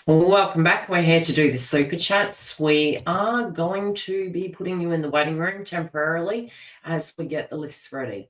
Welcome back. We're here to do the super chats. We are going to be putting you in the waiting room temporarily as we get the lists ready.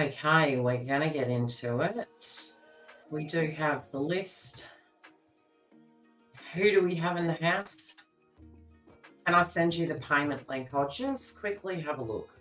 Okay, we're going to get into it. We do have the list. Who do we have in the house? Can I send you the payment link? I'll just quickly have a look.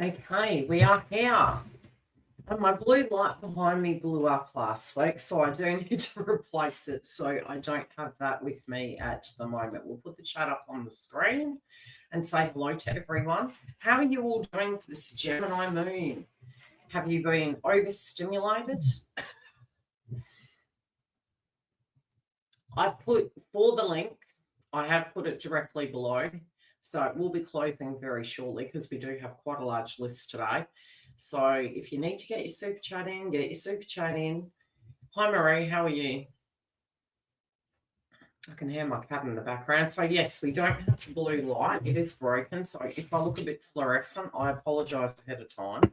Okay, we are here. And my blue light behind me blew up last week, so I do need to replace it. So I don't have that with me at the moment. We'll put the chat up on the screen and say hello to everyone. How are you all doing for this Gemini moon? Have you been overstimulated? I've put for the link, I have put it directly below. So it will be closing very shortly because we do have quite a large list today. So if you need to get your super chat in, get your super chat in. Hi, Marie. How are you? I can hear my cat in the background. So yes, we don't have the blue light. It is broken. So if I look a bit fluorescent, I apologize ahead of time.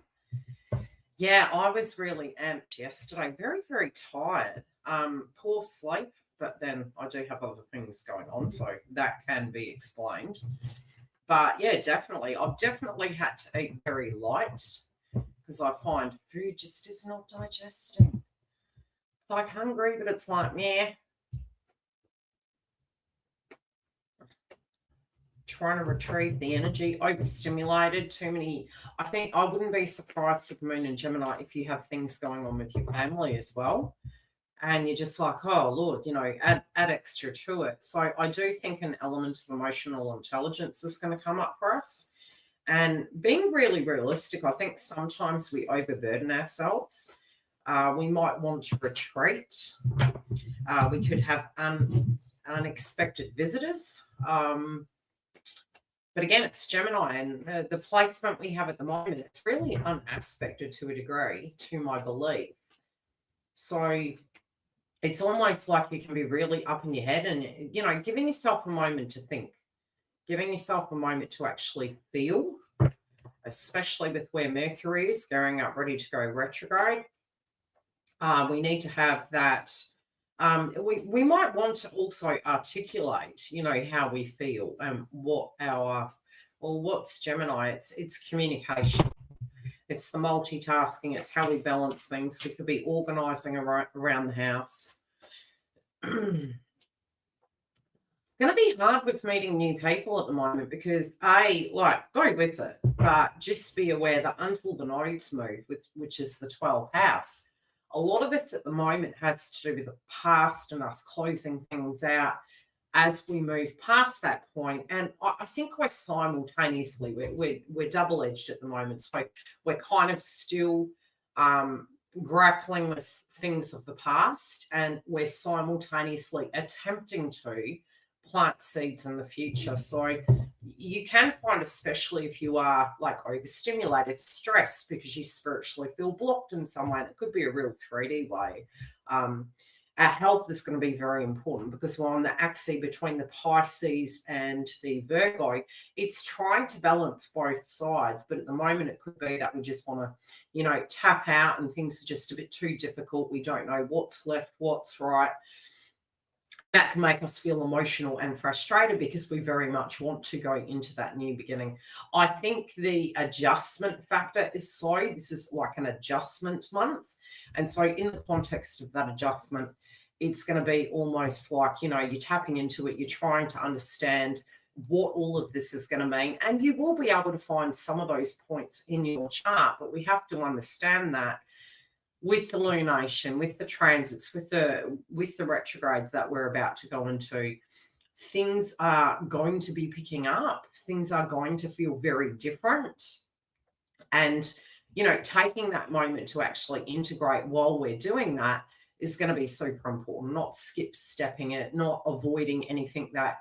Yeah, I was really amped yesterday. Very, very tired. Poor sleep, but then I do have other things going on, so that can be explained. But yeah, definitely. I've definitely had to eat very light because I find food just is not digesting. It's like hungry, but it's like, yeah. Trying to retrieve the energy, overstimulated, too many. I think I wouldn't be surprised with Moon and Gemini if you have things going on with your family as well. And you're just like, oh, Lord, add extra to it. So I do think an element of emotional intelligence is going to come up for us. And being really realistic, I think sometimes we overburden ourselves. We might want to retreat. We could have unexpected visitors. But again, it's Gemini, and the placement we have at the moment, it's really unaspected to a degree, to my belief. So it's almost like you can be really up in your head and, giving yourself a moment to think, giving yourself a moment to actually feel, especially with where Mercury is going up, ready to go retrograde. We need to have that. We might want to also articulate, how we feel and what's Gemini. It's communication. It's the multitasking. It's how we balance things. We could be organizing around the house. It's going to be hard with meeting new people at the moment because go with it, but just be aware that until the nodes move, which is the 12th house, a lot of this at the moment has to do with the past and us closing things out as we move past that point. And I think we're simultaneously, we're double-edged at the moment. So we're kind of still grappling with things of the past, and we're simultaneously attempting to plant seeds in the future. So you can find, especially if you are like overstimulated, stressed because you spiritually feel blocked in some way, and it could be a real 3D way. Our health is going to be very important because we're on the axis between the Pisces and the Virgo. It's trying to balance both sides, but at the moment it could be that we just want to, tap out and things are just a bit too difficult. We don't know what's left, what's right. That can make us feel emotional and frustrated because we very much want to go into that new beginning. I think the adjustment factor is slow. This is like an adjustment month. And so in the context of that adjustment, it's going to be almost like, you're tapping into it. You're trying to understand what all of this is going to mean. And you will be able to find some of those points in your chart, but we have to understand that with the lunation, with the transits, with the retrogrades that we're about to go into, things are going to be picking up. Things are going to feel very different. And, taking that moment to actually integrate while we're doing that is going to be super important, not stepping it, not avoiding anything that,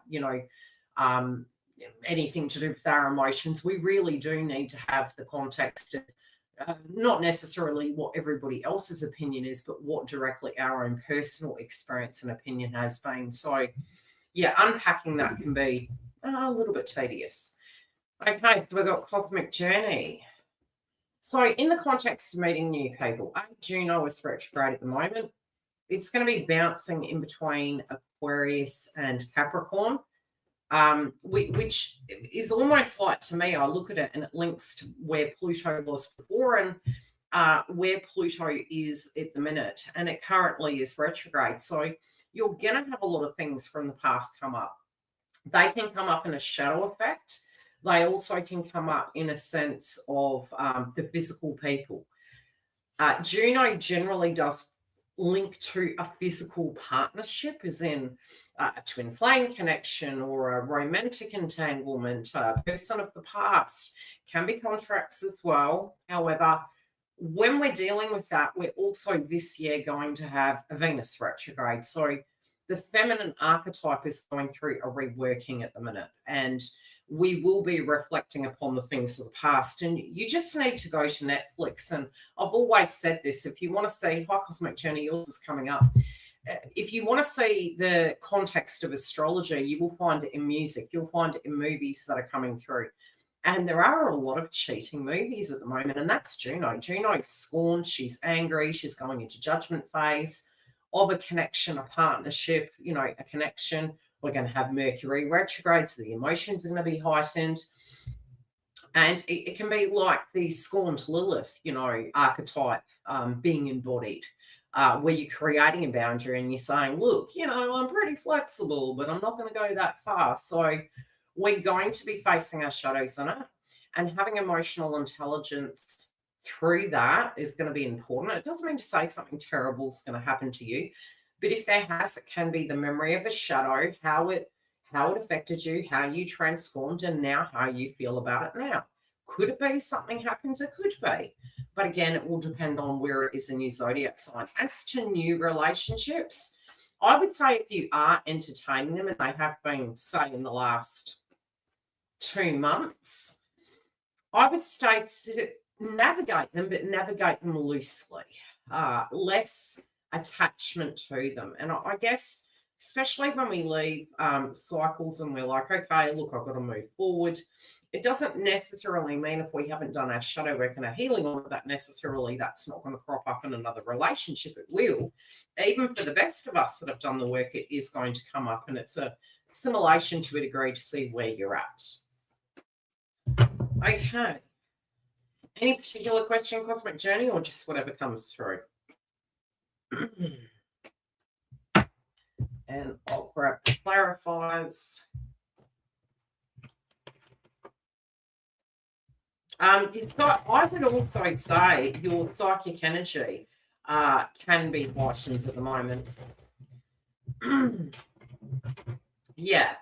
anything to do with our emotions. We really do need to have the context of not necessarily what everybody else's opinion is, but what directly our own personal experience and opinion has been. So, yeah, unpacking that can be a little bit tedious. Okay, so we've got Cosmic Journey. So in the context of meeting new people, Juno is retrograde at the moment. It's going to be bouncing in between Aquarius and Capricorn. Which is almost like, to me, I look at it and it links to where Pluto was before and where Pluto is at the minute, and it currently is retrograde. So you're going to have a lot of things from the past come up. They can come up in a shadow effect. They also can come up in a sense of the physical people. Juno generally does link to a physical partnership, as in a twin flame connection or a romantic entanglement, a person of the past, can be contracts as well. However, when we're dealing with that, we're also this year going to have a Venus retrograde. So the feminine archetype is going through a reworking at the minute, and we will be reflecting upon the things of the past. And you just need to go to Netflix. And I've always said this, if you want to see High Cosmic Journey, yours is coming up. If you want to see the context of astrology, you will find it in music. You'll find it in movies that are coming through. And there are a lot of cheating movies at the moment, and that's Juno. Juno's scorned, she's angry, she's going into judgment phase of a connection, a partnership, a connection. We're going to have Mercury retrograde, so the emotions are going to be heightened. And it can be like the scorned Lilith, archetype being embodied, where you're creating a boundary and you're saying, look, I'm pretty flexible, but I'm not going to go that far. So we're going to be facing our shadows in it, and having emotional intelligence through that is going to be important. It doesn't mean to say something terrible is going to happen to you, but if there has, it can be the memory of a shadow, how it affected you, how you transformed, and now how you feel about it now. Could it be something happens? It could be. But again, it will depend on where it is in your zodiac sign. As to new relationships, I would say if you are entertaining them, and they have been, say, in the last 2 months, I would say navigate them, but navigate them loosely. Less attachment to them. And I guess, especially when we leave cycles and we're like, okay, look, I've got to move forward. It doesn't necessarily mean if we haven't done our shadow work and our healing on that necessarily that's not going to crop up in another relationship. It will. Even for the best of us that have done the work, it is going to come up, and it's a simulation to a degree to see where you're at. Okay. Any particular question, Cosmic Journey, or just whatever comes through? And I'll grab the clarifiers. I would also say your psychic energy can be heightened at the moment. Yeah.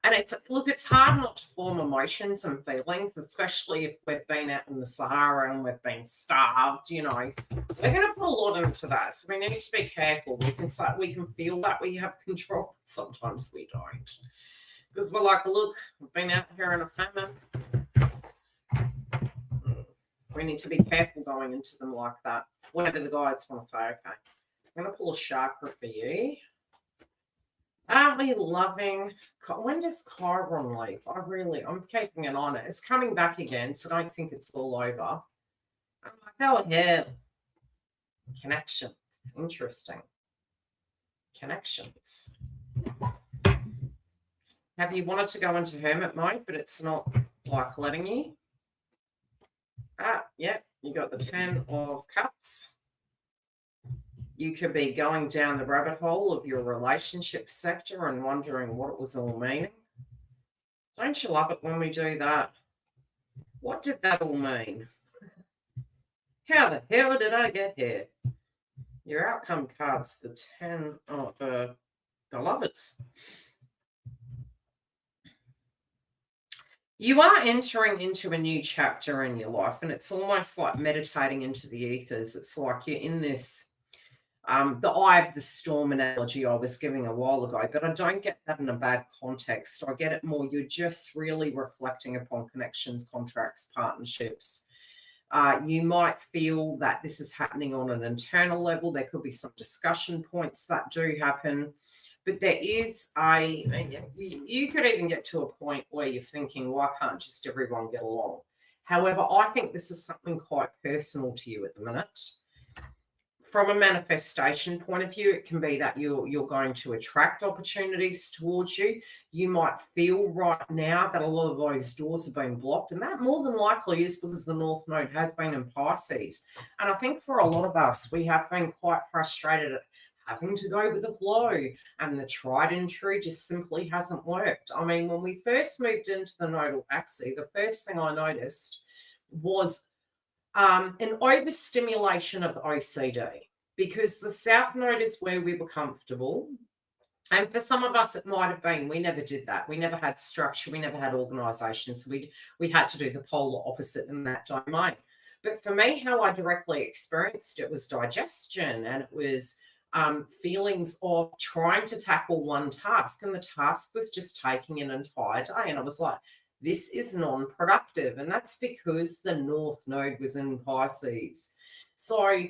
And it's hard not to form emotions and feelings, especially if we've been out in the Sahara and we've been starved, We're going to put a lot into that. So we need to be careful. We can feel that we have control. Sometimes we don't. Because we're like, look, we've been out here in a famine. We need to be careful going into them like that. Whatever the guides want to say, okay. I'm going to pull a chakra for you. Aren't we loving? When does Chiron leave? I'm keeping an eye on it. It's coming back again, so I don't think it's all over. I'm like, oh, hell. Connections. Interesting. Connections. Have you wanted to go into hermit mode, but it's not like letting you? Yeah, you got the 10 of Cups. You could be going down the rabbit hole of your relationship sector and wondering what it was all meaning. Don't you love it when we do that? What did that all mean? How the hell did I get here? Your outcome card's the 10 of the Lovers. You are entering into a new chapter in your life, and it's almost like meditating into the ethers. It's like you're in this the eye of the storm analogy I was giving a while ago, but I don't get that in a bad context. I get it more, you're just really reflecting upon connections, contracts, partnerships. You might feel that this is happening on an internal level. There could be some discussion points that do happen, but there is you could even get to a point where you're thinking, why can't just everyone get along? However, I think this is something quite personal to you at the minute. From a manifestation point of view, it can be that you're going to attract opportunities towards you. You might feel right now that a lot of those doors have been blocked, and that more than likely is because the North Node has been in Pisces. And I think for a lot of us, we have been quite frustrated at having to go with the flow, and the tried and true just simply hasn't worked. I mean, when we first moved into the nodal axis, the first thing I noticed was an overstimulation of OCD, because the South Node is where we were comfortable. And for some of us, it might have been, we never did that. We never had structure. We never had organisation. So we had to do the polar opposite in that domain. But for me, how I directly experienced it was digestion, and it was feelings of trying to tackle one task. And the task was just taking an entire day. And I was like, this is non-productive. And that's because the North Node was in Pisces. So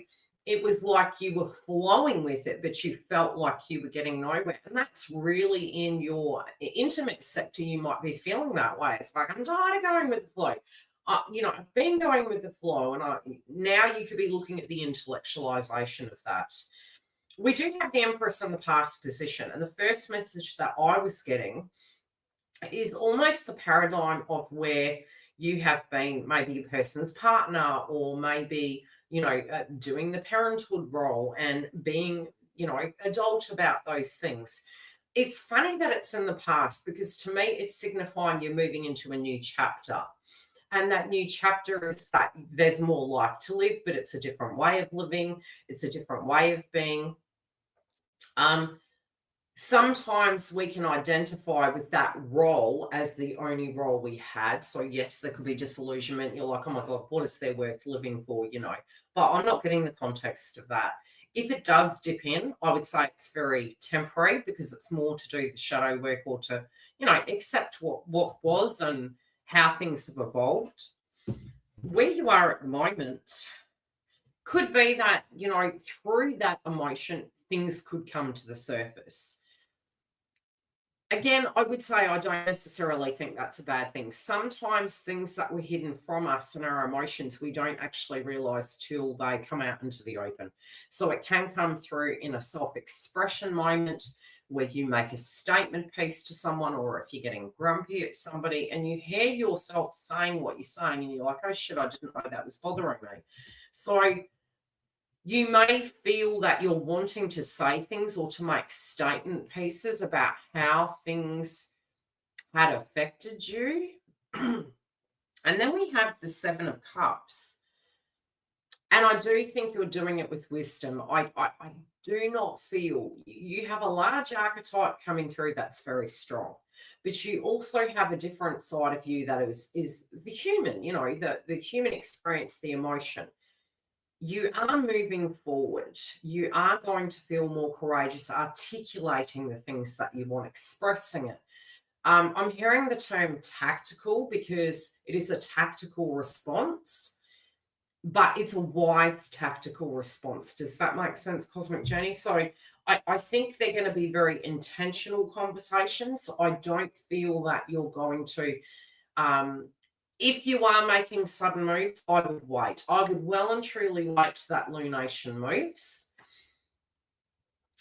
it was like you were flowing with it, but you felt like you were getting nowhere. And that's really in your intimate sector. You might be feeling that way. It's like, I'm tired of going with the flow. I've been going with the flow, and now you could be looking at the intellectualization of that. We do have the Empress in the past position. And the first message that I was getting is almost the paradigm of where you have been maybe a person's partner, or maybe doing the parenthood role and being, adult about those things. It's funny that it's in the past, because to me, it's signifying you're moving into a new chapter. And that new chapter is that there's more life to live, but it's a different way of living. It's a different way of being. Sometimes we can identify with that role as the only role we had. So yes, there could be disillusionment. You're like, oh my God, what is there worth living for, But I'm not getting the context of that. If it does dip in, I would say it's very temporary, because it's more to do the shadow work, or to, accept what was and how things have evolved. Where you are at the moment could be that, through that emotion, things could come to the surface. Again, I would say I don't necessarily think that's a bad thing. Sometimes things that were hidden from us and our emotions, we don't actually realize till they come out into the open. So it can come through in a self-expression moment, where you make a statement piece to someone, or if you're getting grumpy at somebody and you hear yourself saying what you're saying, and you're like, oh shit, I didn't know that was bothering me. So you may feel that you're wanting to say things or to make statement pieces about how things had affected you. And then we have the Seven of Cups. And I do think you're doing it with wisdom. I do not feel you have a large archetype coming through that's very strong, but you also have a different side of you that is the human, the human experience, the emotion. You are moving forward. You are going to feel more courageous articulating the things that you want, expressing it. I'm hearing the term tactical, because it is a tactical response, but it's a wise tactical response. Does that make sense, Cosmic Journey? So I think they're going to be very intentional conversations. I don't feel that you're going to... if you are making sudden moves, I would wait. I would well and truly wait till that lunation moves.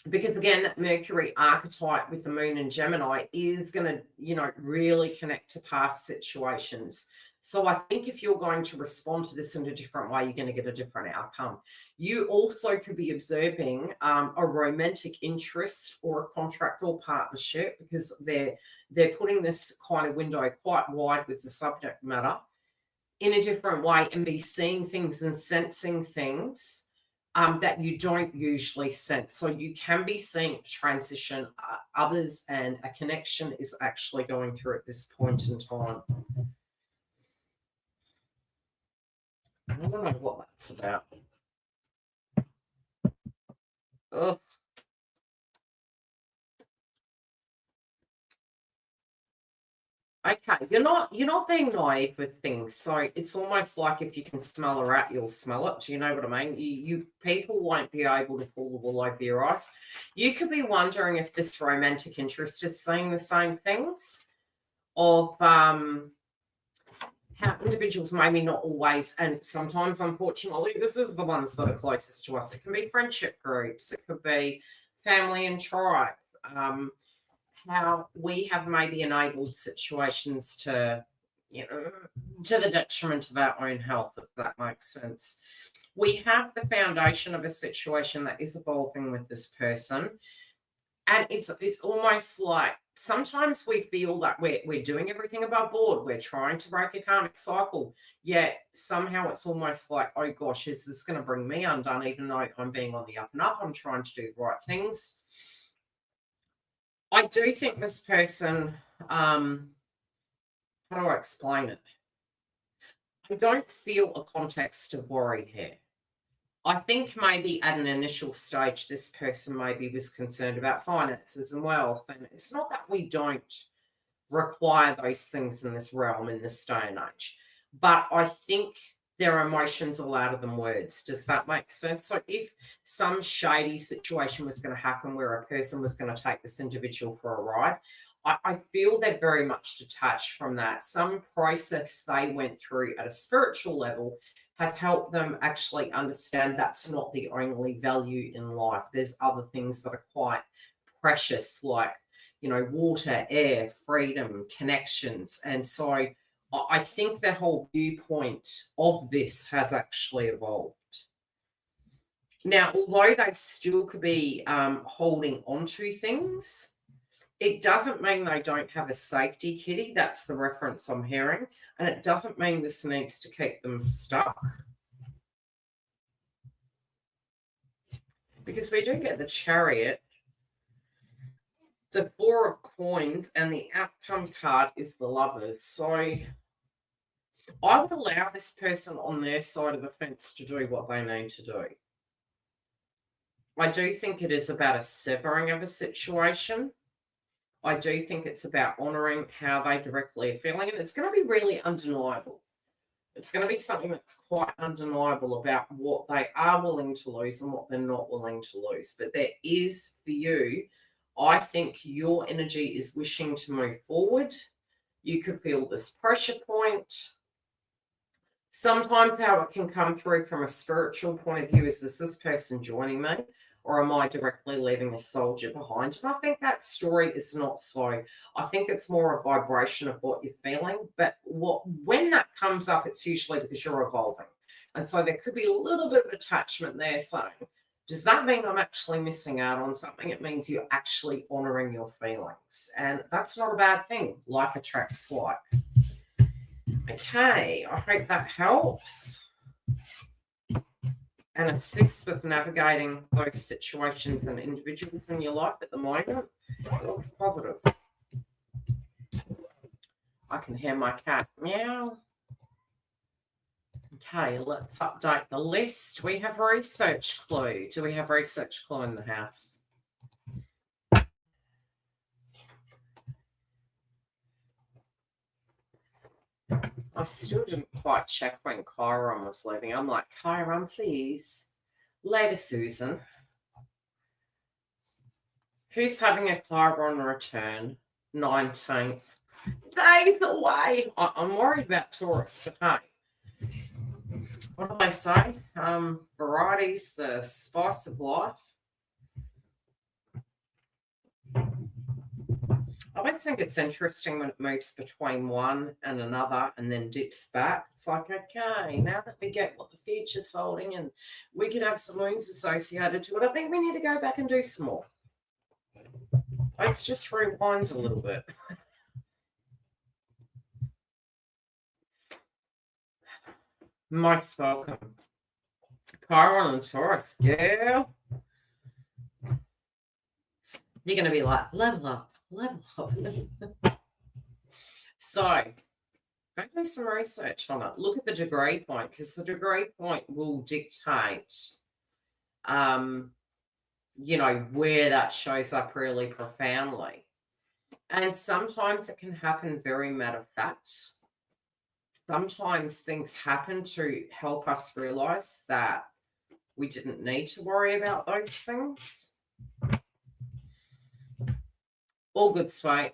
Because again, that Mercury archetype with the moon and Gemini is going to, really connect to past situations. So I think if you're going to respond to this in a different way, you're going to get a different outcome. You also could be observing a romantic interest or a contractual partnership, because they're putting this kind of window quite wide with the subject matter in a different way, and be seeing things and sensing things that you don't usually sense. So you can be seeing transition others, and a connection is actually going through at this point in time. I don't know what that's about. Ugh. Okay, you're not being naive with things. So it's almost like if you can smell a rat, you'll smell it. Do you know what I mean? You people won't be able to pull the wool over your eyes. You could be wondering if this romantic interest is seeing the same things, of how individuals, maybe not always, and sometimes, unfortunately, this is the ones that are closest to us. It can be friendship groups, it could be family and tribe, how we have maybe enabled situations to, to the detriment of our own health, if that makes sense. We have the foundation of a situation that is evolving with this person. And it's almost like sometimes we feel that we're doing everything above board. We're trying to break a karmic cycle. Yet somehow it's almost like, oh gosh, is this going to bring me undone? Even though I'm being on the up and up, I'm trying to do the right things. I do think this person, how do I explain it? I don't feel a context of worry here. I think maybe at an initial stage, this person maybe was concerned about finances and wealth. And it's not that we don't require those things in this realm, in this day and age. But I think their emotions are louder than words. Does that make sense? So if some shady situation was going to happen where a person was going to take this individual for a ride, I feel they're very much detached from that. Some process they went through at a spiritual level has helped them actually understand that's not the only value in life. There's other things that are quite precious, like, you know, water, air, freedom, connections. And so I think the whole viewpoint of this has actually evolved. Now, although they still could be holding on to things, it doesn't mean they don't have a safety kitty. That's the reference I'm hearing. And it doesn't mean this needs to keep them stuck. Because we do get the Chariot, the Four of Coins, and the outcome card is the Lovers. So I would allow this person on their side of the fence to do what they need to do. I do think it is about a severing of a situation. I do think it's about honouring how they directly are feeling, and it's going to be really undeniable. It's going to be something that's quite undeniable about what they are willing to lose and what they're not willing to lose. But there is, for you, I think your energy is wishing to move forward. You could feel this pressure point. Sometimes how it can come through from a spiritual point of view is this person joining me? Or am I directly leaving a soldier behind? And I think that story is not so. I think it's more a vibration of what you're feeling. But when that comes up, it's usually because you're evolving. And so there could be a little bit of attachment there saying, does that mean I'm actually missing out on something? It means you're actually honouring your feelings. And that's not a bad thing, like attracts like. Okay, I hope that helps and assists with navigating those situations and individuals in your life at the moment. It looks positive. I can hear my cat meow. Okay, let's update the list. We have research clue. Do we have research clue in the house? I still didn't quite check when Chiron was leaving. I'm like, Chiron, please. Later, Susan. Who's having a Chiron return? 19th. Days away. I'm worried about Taurus, but hey. What do they say? Variety's the spice of life. I always think it's interesting when it moves between one and another and then dips back. It's like, okay, now that we get what the future's holding and we can have some moons associated to it, I think we need to go back and do some more. Let's just rewind a little bit. Most welcome. Chiron and Taurus, girl. You're going to be like, level up. So, go do some research on it. Look at the degree point, because the degree point will dictate, you know, where that shows up really profoundly. And sometimes it can happen very matter of fact. Sometimes things happen to help us realize that we didn't need to worry about those things. All good, sweet.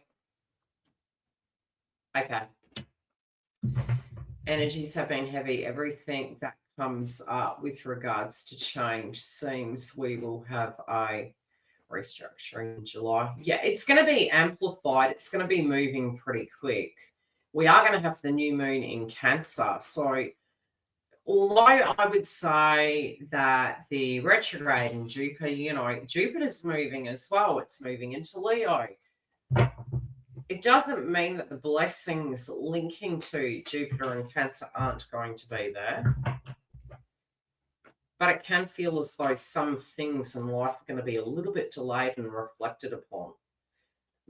Okay. Energies have been heavy. Everything that comes up with regards to change seems we will have a restructuring in July. Yeah, it's going to be amplified. It's going to be moving pretty quick. We are going to have the new moon in Cancer. So Although I would say that the retrograde in Jupiter, Jupiter's moving as well. It's moving into Leo. It doesn't mean that the blessings linking to Jupiter and Cancer aren't going to be there. But it can feel as though some things in life are going to be a little bit delayed and reflected upon.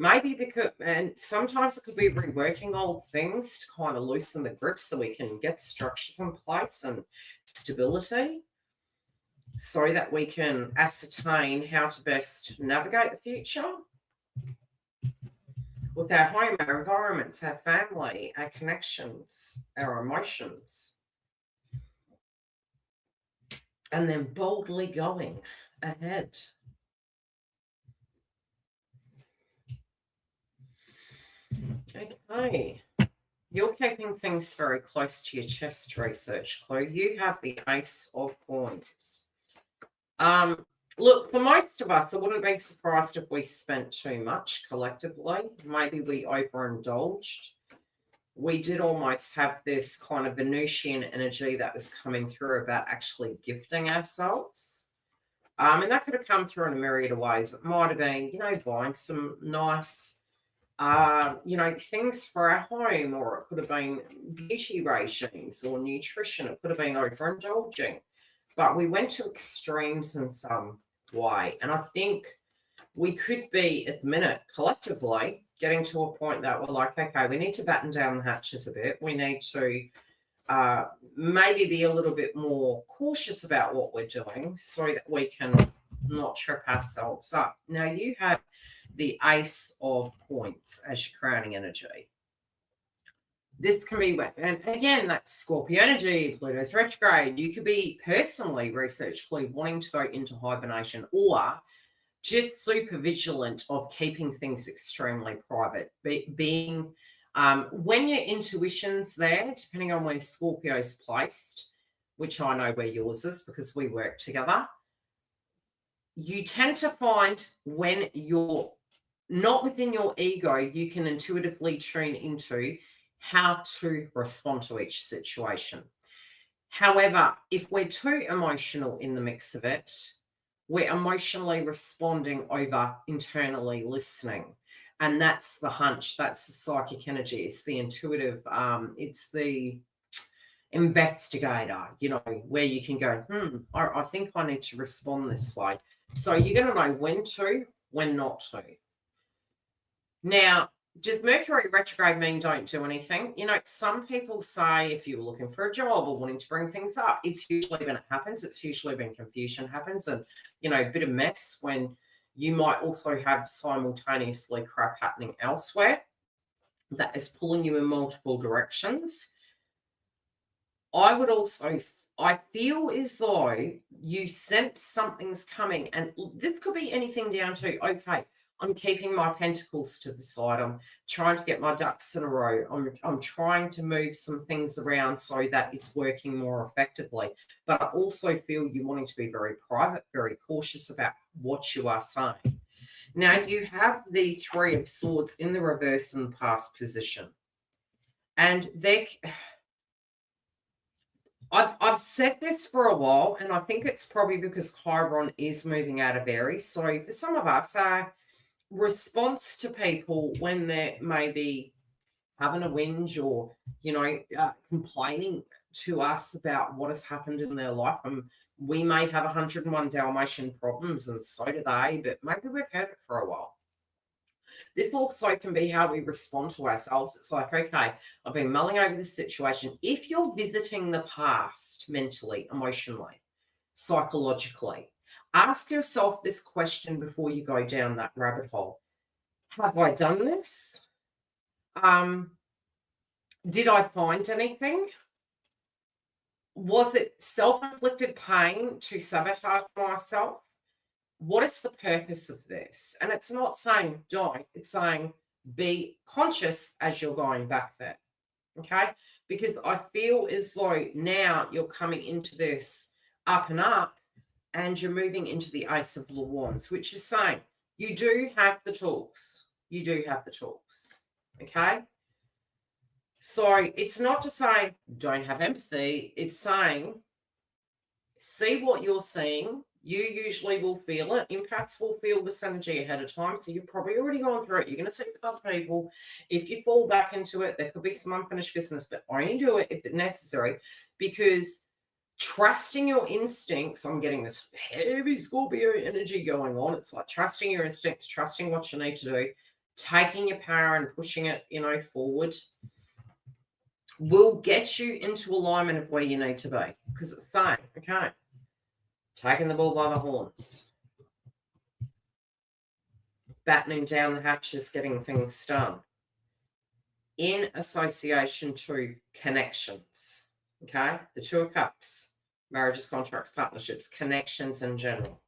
Maybe because, and sometimes it could be reworking old things to kind of loosen the grip so we can get structures in place and stability so that we can ascertain how to best navigate the future with our home, our environments, our family, our connections, our emotions. And then boldly going ahead. Okay. You're keeping things very close to your chest, research clue. You have the Ace of Coins. Look, for most of us, I wouldn't be surprised if we spent too much collectively. Maybe we overindulged. We did almost have this kind of Venusian energy that was coming through about actually gifting ourselves. And that could have come through in a myriad of ways. It might have been, buying some nice, things for our home, or it could have been beauty regimes or nutrition. It could have been overindulging. But we went to extremes in some way. And I think we could be, at the minute, collectively, getting to a point that we're like, okay, we need to batten down the hatches a bit. We need to maybe be a little bit more cautious about what we're doing so that we can not trip ourselves up. Now, you have the Ace of Coins as your crowning energy. This can be, and again, that's Scorpio energy, Pluto's retrograde. You could be personally, research clue, wanting to go into hibernation, or just super vigilant of keeping things extremely private. Being, when your intuition's there, depending on where Scorpio's placed, which I know where yours is because we work together, you tend to find when you're not within your ego, you can intuitively tune into how to respond to each situation. However, if we're too emotional in the mix of it, we're emotionally responding over internally listening. And that's the hunch, that's the psychic energy, it's the intuitive, it's the investigator, where you can go, I think I need to respond this way. So you're going to know when to, when not to. Now, does Mercury retrograde mean don't do anything? Some people say if you're looking for a job or wanting to bring things up, it's usually when it happens. It's usually when confusion happens and, a bit of mess when you might also have simultaneously crap happening elsewhere that is pulling you in multiple directions. I feel as though you sense something's coming, and this could be anything down to, okay, I'm keeping my pentacles to the side. I'm trying to get my ducks in a row. I'm trying to move some things around so that it's working more effectively. But I also feel you wanting to be very private, very cautious about what you are saying. Now, you have the Three of Swords in the reverse in the past position. And I've said this for a while, and I think it's probably because Chiron is moving out of Aries. So for some of us, our response to people when they're maybe having a whinge or, complaining to us about what has happened in their life. And we may have 101 Dalmatian problems, and so do they, but maybe we've heard it for a while. This also can be how we respond to ourselves. It's like, okay, I've been mulling over this situation. If you're visiting the past mentally, emotionally, psychologically, ask yourself this question before you go down that rabbit hole. Have I done this? Did I find anything? Was it self-inflicted pain to sabotage myself? What is the purpose of this? And it's not saying don't, it's saying be conscious as you're going back there, okay? Because I feel as though now you're coming into this up and up and you're moving into the Ace of Wands, which is saying you do have the tools. You do have the tools, okay? So it's not to say don't have empathy. It's saying see what you're seeing. You usually will feel it. Empaths will feel this energy ahead of time. So you've probably already gone through it. You're going to see it with other people. If you fall back into it, there could be some unfinished business, but only do it if it's necessary, because trusting your instincts, I'm getting this heavy Scorpio energy going on. It's like trusting your instincts, trusting what you need to do, taking your power and pushing it, forward will get you into alignment of where you need to be, because it's saying, okay, taking the bull by the horns, battening down the hatches, getting things done in association to connections. Okay, the Two of Cups, marriages, contracts, partnerships, connections in general.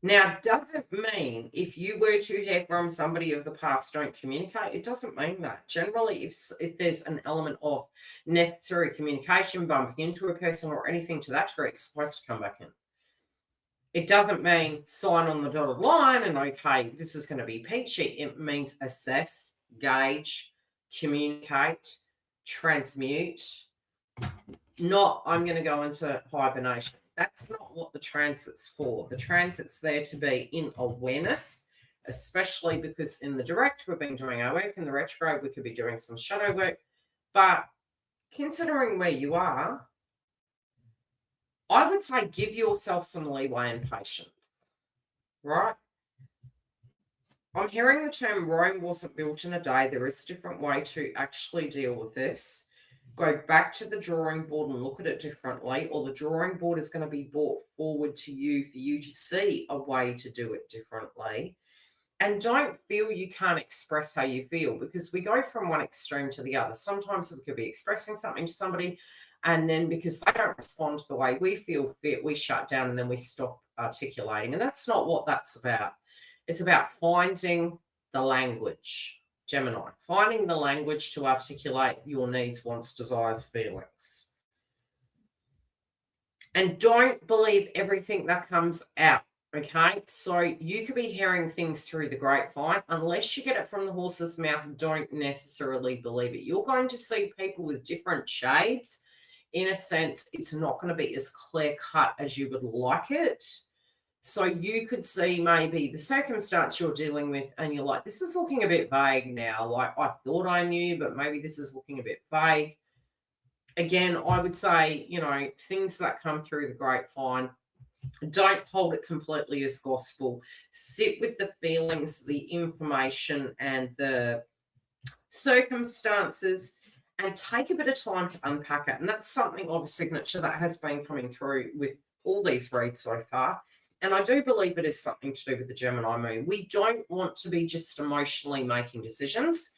Now, doesn't mean if you were to hear from somebody of the past, don't communicate. It doesn't mean that. Generally, if there's an element of necessary communication, bumping into a person or anything to that degree, it's supposed to come back in. It doesn't mean sign on the dotted line and, okay, this is going to be peachy. It means assess, gauge, communicate, transmute. Not, I'm going to go into hibernation. That's not what the transit's for. The transit's there to be in awareness, especially because in the direct, we've been doing our work. In the retrograde, we could be doing some shadow work. But considering where you are, I would say give yourself some leeway and patience, right? I'm hearing the term Rome wasn't built in a day. There is a different way to actually deal with this. Go back to the drawing board and look at it differently, or the drawing board is going to be brought forward to you for you to see a way to do it differently. And don't feel you can't express how you feel, because we go from one extreme to the other. Sometimes we could be expressing something to somebody, and then because they don't respond to the way we feel fit, we shut down and then we stop articulating. And that's not what that's about. It's about finding the language. Gemini, finding the language to articulate your needs, wants, desires, feelings. And don't believe everything that comes out, okay? So you could be hearing things through the grapevine. Unless you get it from the horse's mouth, don't necessarily believe it. You're going to see people with different shades. In a sense, it's not going to be as clear-cut as you would like it. So you could see maybe the circumstance you're dealing with and you're like, this is looking a bit vague now. Like, I thought I knew, but maybe this is looking a bit vague. Again, I would say, things that come through the grapevine, don't hold it completely as gospel. Sit with the feelings, the information, and the circumstances, and take a bit of time to unpack it. And that's something of a signature that has been coming through with all these reads so far. And I do believe it is something to do with the Gemini moon. We don't want to be just emotionally making decisions.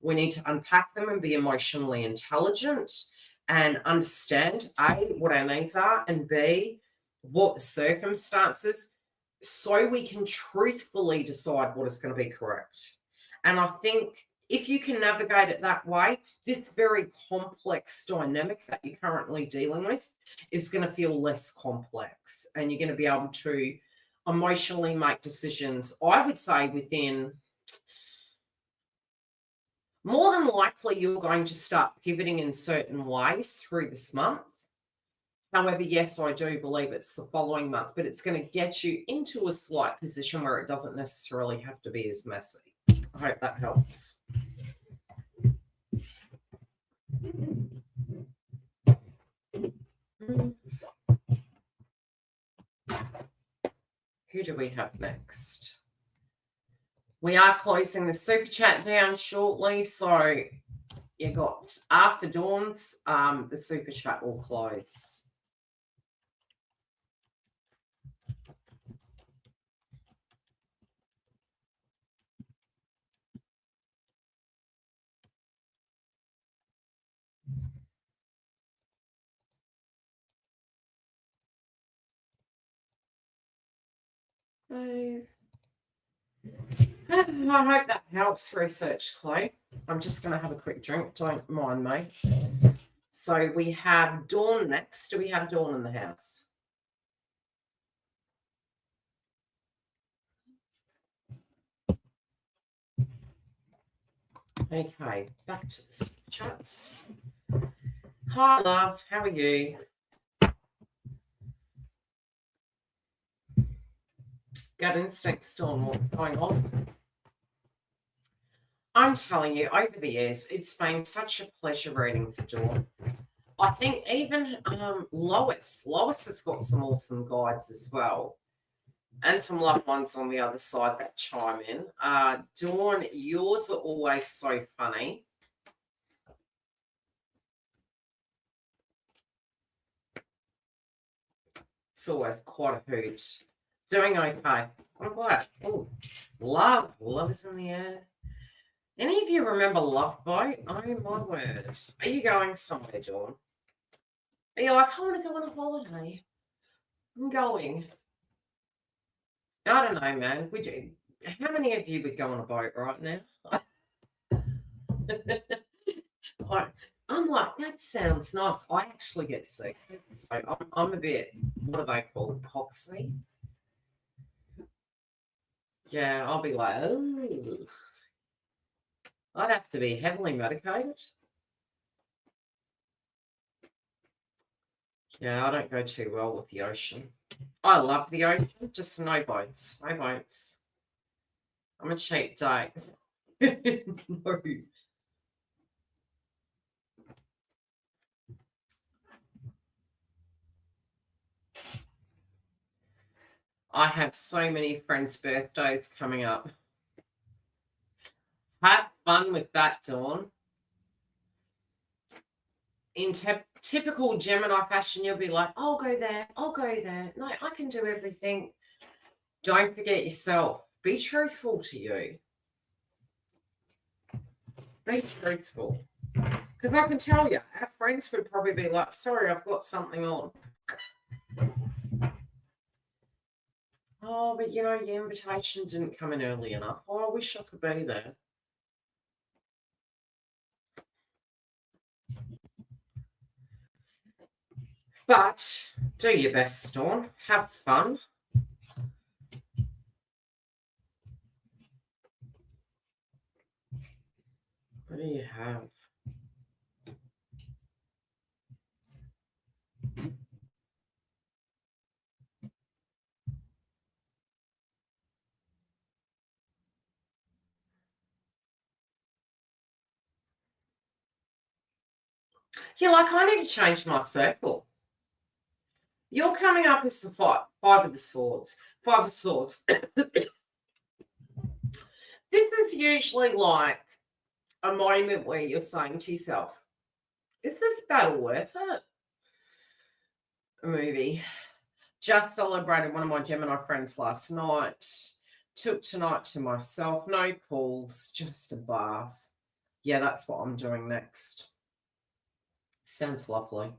We need to unpack them and be emotionally intelligent and understand, A, what our needs are, and B, what the circumstances, so we can truthfully decide what is going to be correct. And I think if you can navigate it that way, this very complex dynamic that you're currently dealing with is going to feel less complex, and you're going to be able to emotionally make decisions, I would say, within, more than likely, you're going to start pivoting in certain ways through this month. However, yes, I do believe it's the following month, but it's going to get you into a slight position where it doesn't necessarily have to be as messy. I hope that helps. Who do we have next? We are closing the super chat down shortly, so you got after dawns, the super chat will close. So, I hope that helps, Research Chloe. I'm just going to have a quick drink. Don't mind me. So we have Dawn next. Do we have Dawn in the house? Okay, back to the charts. Hi, love. How are you? Gut instinct still on what's going on? I'm telling you, over the years, it's been such a pleasure reading for Dawn. I think even Lois has got some awesome guides as well, and some loved ones on the other side that chime in. Dawn, yours are always so funny. It's always quite a hoot. Doing okay. I'm glad. Oh, love is in the air. Any of you remember Love Boat? Oh my word! Are you going somewhere, Dawn? Are you like, I want to go on a holiday? I'm going. I don't know, man. Would you? How many of you would go on a boat right now? I'm like, that sounds nice. I actually get seasick, so I'm a bit. What are they called? Poxy. Yeah, I'll be like, oh. I'd have to be heavily medicated. Yeah, I don't go too well with the ocean. I love the ocean, just no boats. No boats. I'm a cheap date. No. I have so many friends' birthdays coming up. Have fun with that, Dawn. In typical Gemini fashion, you'll be like, I'll go there. No, I can do everything. Don't forget yourself. Be truthful to you. Be truthful. Because I can tell you, our friends would probably be like, sorry, I've got something on. Oh, but your invitation didn't come in early enough. Oh, I wish I could be there. But do your best, Dawn. Have fun. What do you have? You're like, I need to change my circle. You're coming up as the five of the swords. Five of swords. This is usually like a moment where you're saying to yourself, is this battle worth it? A movie. Just celebrated one of my Gemini friends last night. Took tonight to myself. No calls, just a bath. Yeah, that's what I'm doing next. Sounds lovely.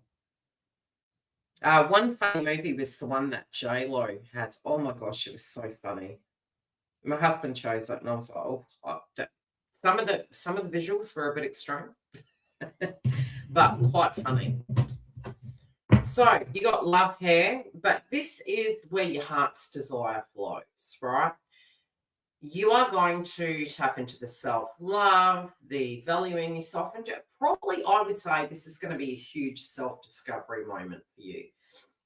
One funny movie was the one that J-Lo had. Oh my gosh, it was so funny. My husband chose it, and I was like, oh, some of the visuals were a bit extreme, but quite funny. So you got love here, but this is where your heart's desire flows, right? You are going to tap into the self-love, the valuing yourself, and probably I would say this is going to be a huge self-discovery moment for you.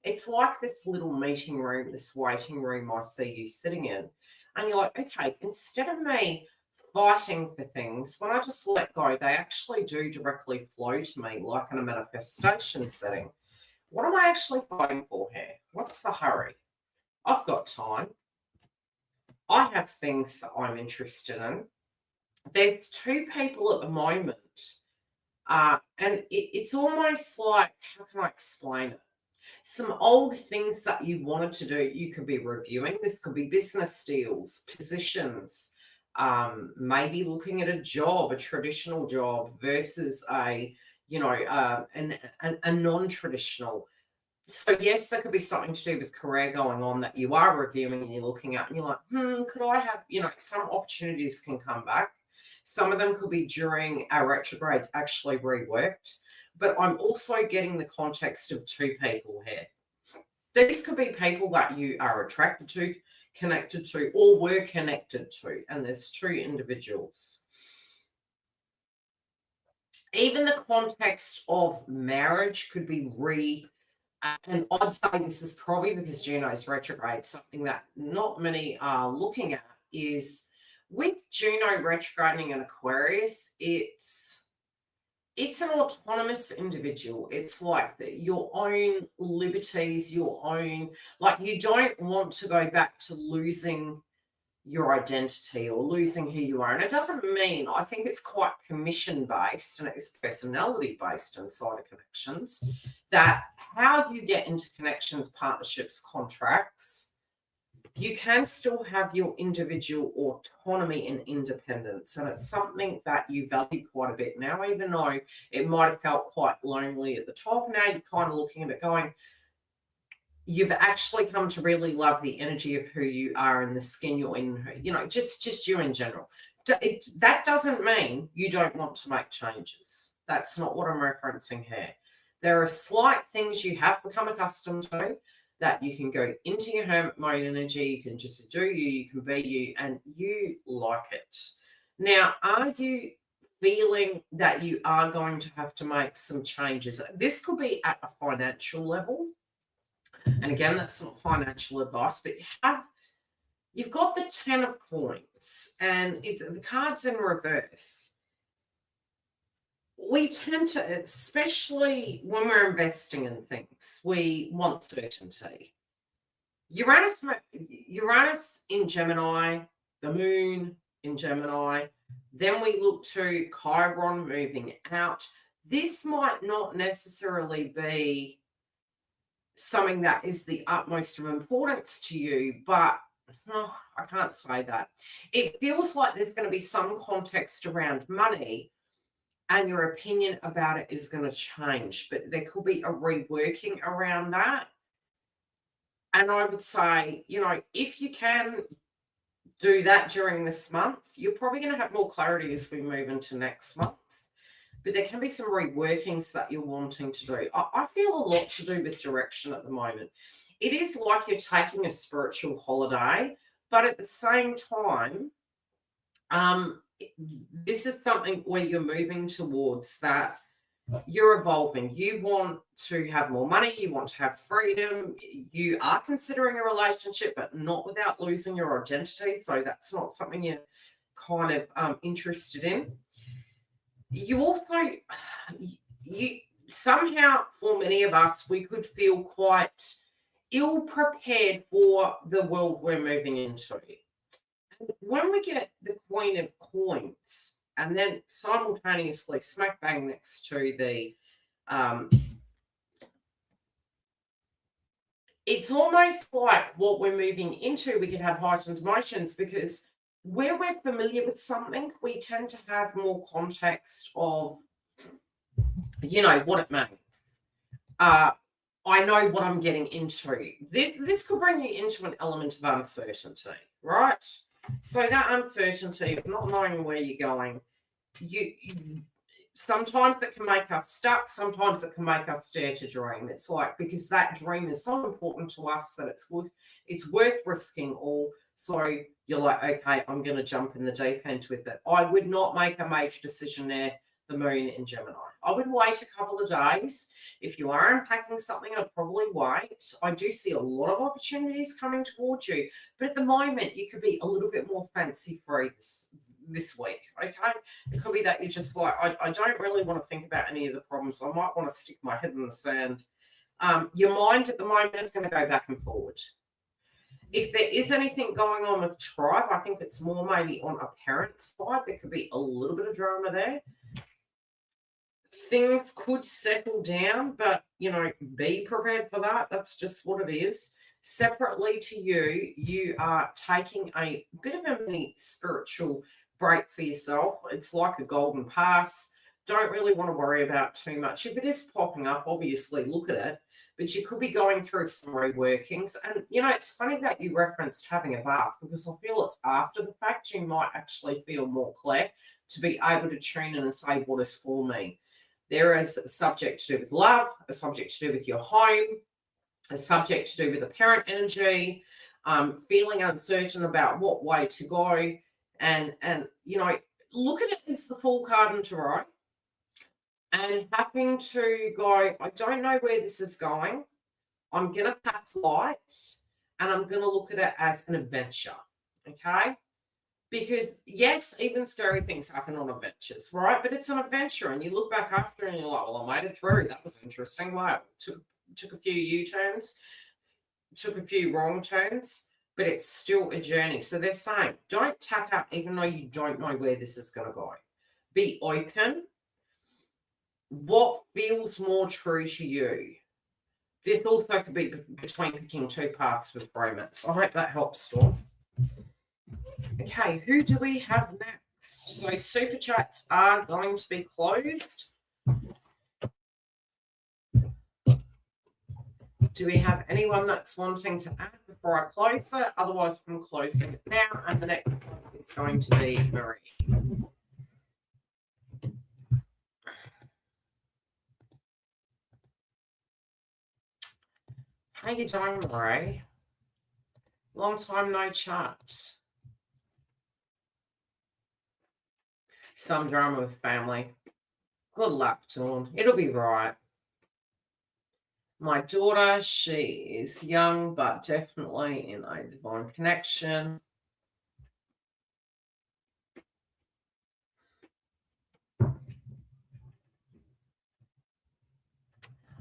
It's like this little meeting room, this waiting room I see you sitting in, and you're like, okay, instead of me fighting for things, when I just let go, they actually do directly flow to me like in a manifestation setting. What am I actually fighting for here? What's the hurry? I've got time. I have things that I'm interested in. There's two people at the moment, and it's almost like, how can I explain it? Some old things that you wanted to do, you could be reviewing. This could be business deals, positions, maybe looking at a job, a traditional job versus a non-traditional. So yes, there could be something to do with career going on that you are reviewing and you're looking at, and you're like, could I have, some opportunities can come back. Some of them could be during our retrogrades actually reworked. But I'm also getting the context of two people here. These could be people that you are attracted to, connected to, or were connected to. And there's two individuals. even the context of marriage could be and I'd say this is probably because Juno's retrograde, something that not many are looking at is with Juno retrograding in Aquarius, it's an autonomous individual. It's like your own liberties, your own, like you don't want to go back to losing your identity or losing who you are. And it doesn't mean, I think it's quite permission based and it's personality based inside of connections, that how you get into connections, partnerships, contracts, you can still have your individual autonomy and independence. And it's something that you value quite a bit now, even though it might have felt quite lonely at the top. Now you're kind of looking at it going, you've actually come to really love the energy of who you are and the skin you're in, just you in general. That doesn't mean you don't want to make changes. That's not what I'm referencing here. There are slight things you have become accustomed to that you can go into your hermit mode energy, you can just do you can be you, and you like it. Now, are you feeling that you are going to have to make some changes? This could be at a financial level. And again, that's not financial advice, but you've got the 10 of coins and the card's in reverse. We tend to, especially when we're investing in things, we want certainty. Uranus in Gemini, the moon in Gemini, then we look to Chiron moving out. This might not necessarily be something that is the utmost of importance to you, but I can't say that. It feels like there's going to be some context around money and your opinion about it is going to change, but there could be a reworking around that. And I would say, if you can do that during this month, you're probably going to have more clarity as we move into next month. But there can be some reworkings that you're wanting to do. I feel a lot to do with direction at the moment. It is like you're taking a spiritual holiday, but at the same time, this is something where you're moving towards that you're evolving. You want to have more money. You want to have freedom. You are considering a relationship, but not without losing your identity. So that's not something you're kind of interested in. You also, somehow, for many of us, we could feel quite ill-prepared for the world we're moving into. When we get the Queen of Coins and then simultaneously smack bang next to the, it's almost like what we're moving into, we can have heightened emotions because where we're familiar with something, we tend to have more context of, what it means. I know what I'm getting into. This could bring you into an element of uncertainty, right? So that uncertainty of not knowing where you're going, you sometimes it can make us stuck, sometimes it can make us dare to dream. It's like, because that dream is so important to us that it's worth risking all. So you're like, okay, I'm going to jump in the deep end with it. I would not make a major decision there, the moon in Gemini. I would wait a couple of days. If you are unpacking something, I'd probably wait. I do see a lot of opportunities coming towards you, but at the moment, you could be a little bit more fancy-free this week, okay? It could be that you're just like, I don't really want to think about any of the problems. I might want to stick my head in the sand. Your mind at the moment is going to go back and forward. If there is anything going on with tribe, I think it's more maybe on a parent's side. There could be a little bit of drama there. Things could settle down, but, be prepared for that. That's just what it is. Separately to you, you are taking a bit of a mini spiritual break for yourself. It's like a golden pass. Don't really want to worry about too much. If it is popping up, obviously look at it, but you could be going through some reworkings. And, it's funny that you referenced having a bath because I feel it's after the fact you might actually feel more clear to be able to tune in and say, what is for me? There is a subject to do with love, a subject to do with your home, a subject to do with the parent energy, feeling uncertain about what way to go. And look at it as the Fool card in Tarot. and having to go, I don't know where this is going. I'm going to pack light and I'm going to look at it as an adventure. Okay. Because yes, even scary things happen on adventures, right? But it's an adventure, and you look back after and you're like, well, I made it through. That was interesting. Wow. Took a few U-turns, took a few wrong turns, but it's still a journey. So they're saying, don't tap out even though you don't know where this is going to go. Be open. What feels more true to you? This also could be between picking two paths with romance. I hope that helps, Storm. Okay, who do we have next? So super chats are going to be closed. Do we have anyone that's wanting to add before I close it? Otherwise, I'm closing it now, and the next one is going to be Marie. How you doing, Marie? Long time no chat. Some drama with family. Good luck, Dawn. It'll be right. My daughter, she is young, but definitely in a divine connection.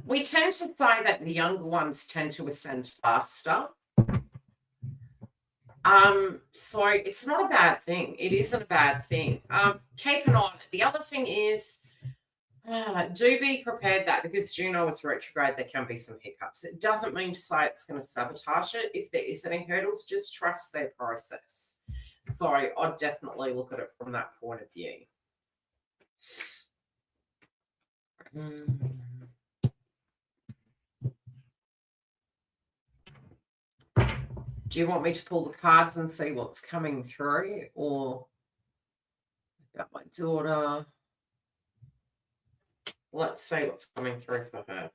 We tend to say that the younger ones tend to ascend faster. So it's not a bad thing. It isn't a bad thing. Keep an eye on it. The other thing is, do be prepared that because Juno is retrograde, there can be some hiccups. It doesn't mean to say it's going to sabotage it. If there is any hurdles, just trust their process. So I'd definitely look at it from that point of view. Do you want me to pull the cards and see what's coming through, or about my daughter? Let's see what's coming through for her.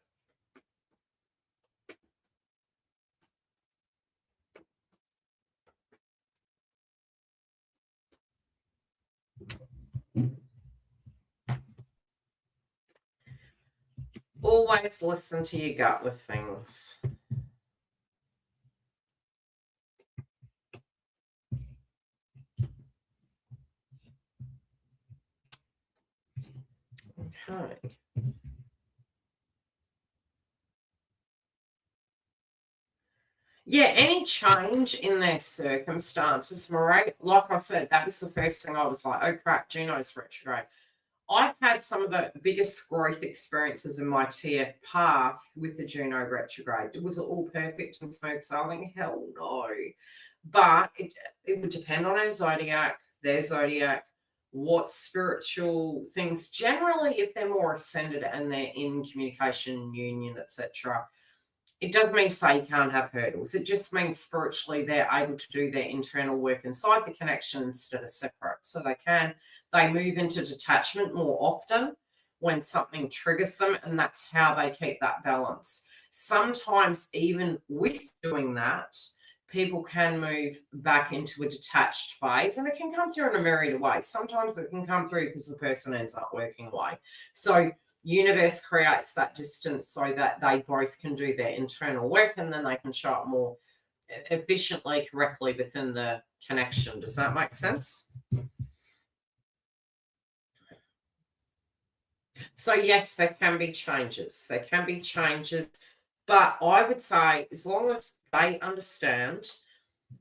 Always listen to your gut with things. Okay. Yeah, any change in their circumstances, Marie, like I said, that was the first thing I was like, oh crap, Juno's retrograde. I've had some of the biggest growth experiences in my TF path with the Juno retrograde. Was it all perfect and smooth sailing? Hell no. But it would depend on our zodiac, their zodiac, what spiritual things. Generally, if they're more ascended and they're in communication, union, etc., it doesn't mean to say you can't have hurdles. It just means spiritually they're able to do their internal work inside the connection instead of separate. So they move into detachment more often when something triggers them, and that's how they keep that balance. Sometimes even with doing that, people can move back into a detached phase, and it can come through in a myriad of ways. Sometimes it can come through because the person ends up working away. So universe creates that distance so that they both can do their internal work, and then they can show up more efficiently, correctly within the connection. Does that make sense? So yes, there can be changes. There can be changes, but I would say as long as they understand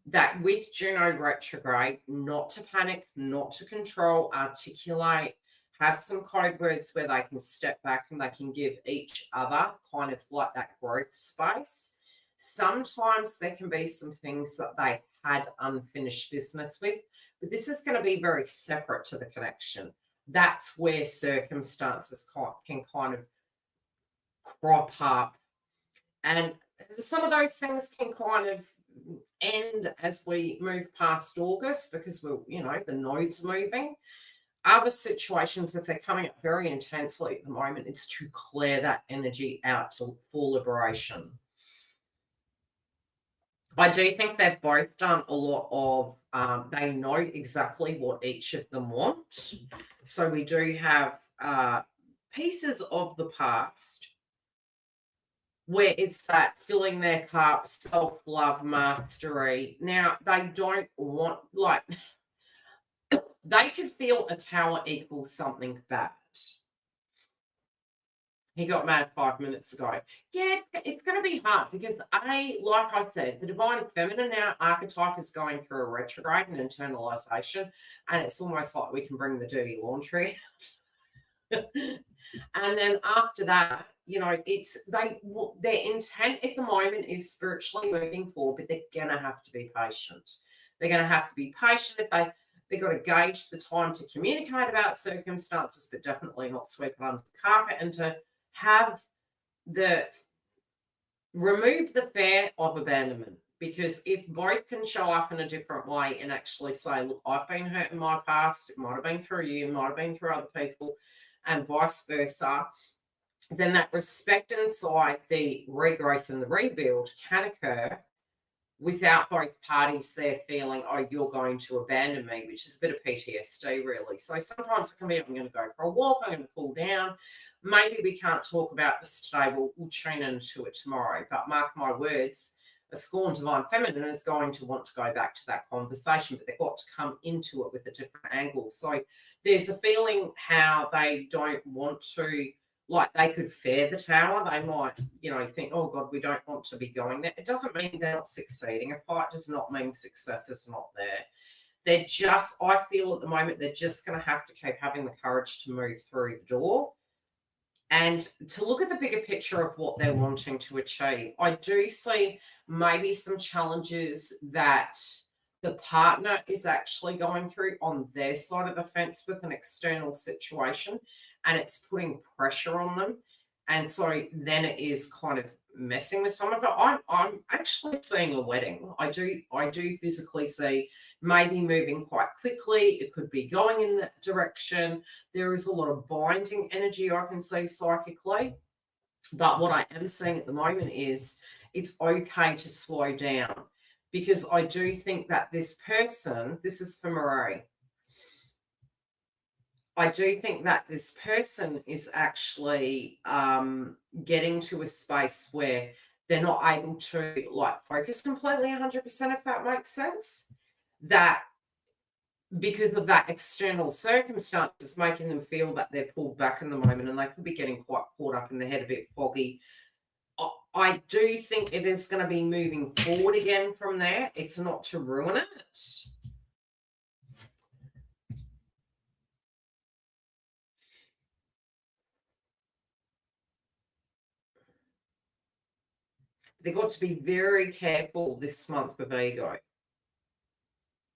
that with Juno retrograde, not to panic, not to control, articulate, have some code words where they can step back and they can give each other kind of like that growth space. Sometimes there can be some things that they had unfinished business with, but this is going to be very separate to the connection. That's where circumstances can kind of crop up. And some of those things can kind of end as we move past August because the nodes moving. Other situations, if they're coming up very intensely at the moment, it's to clear that energy out for liberation. I do think they've both done a lot of, they know exactly what each of them want. So we do have pieces of the past where it's that filling their cup, self-love, mastery. Now, they don't want, like, they could feel a tower equals something bad. He got mad 5 minutes ago. Yeah, it's going to be hard because, like I said, the divine feminine now archetype is going through a retrograde and internalization, and it's almost like we can bring the dirty laundry out. And then after that, you know, their intent at the moment is spiritually moving forward, but they're going to have to be patient. They're going to have to be patient if they've got to gauge the time to communicate about circumstances, but definitely not sweep it under the carpet, and to have remove the fear of abandonment. Because if both can show up in a different way and actually say, look, I've been hurt in my past, it might have been through you, it might have been through other people, and vice versa, then that respect inside the regrowth and the rebuild can occur without both parties there feeling, oh, you're going to abandon me, which is a bit of PTSD, really. So sometimes it can be, I'm going to go for a walk, I'm going to cool down. Maybe we can't talk about this today, we'll tune into it tomorrow. But mark my words, a scorned divine feminine is going to want to go back to that conversation, but they've got to come into it with a different angle. So there's a feeling how they don't want to, like, they could fear the tower. They might, you know, think, oh, God, we don't want to be going there. It doesn't mean they're not succeeding. A fight does not mean success is not there. They're just, I feel at the moment, they're just going to have to keep having the courage to move through the door and to look at the bigger picture of what they're wanting to achieve. I do see maybe some challenges that the partner is actually going through on their side of the fence with an external situation, and it's putting pressure on them. And so then it is kind of messing with some of it. I'm actually seeing a wedding. I do physically see maybe moving quite quickly. It could be going in that direction. There is a lot of binding energy I can see psychically. But what I am seeing at the moment is it's okay to slow down, because I do think that this person, this is for Marie, I do think that this person is actually getting to a space where they're not able to, like, focus completely 100%, if that makes sense. That because of that external circumstances making them feel that they're pulled back in the moment, and they could be getting quite caught up in the head, a bit foggy. I do think it is going to be moving forward again from there. It's not to ruin it. They've got to be very careful this month with ego.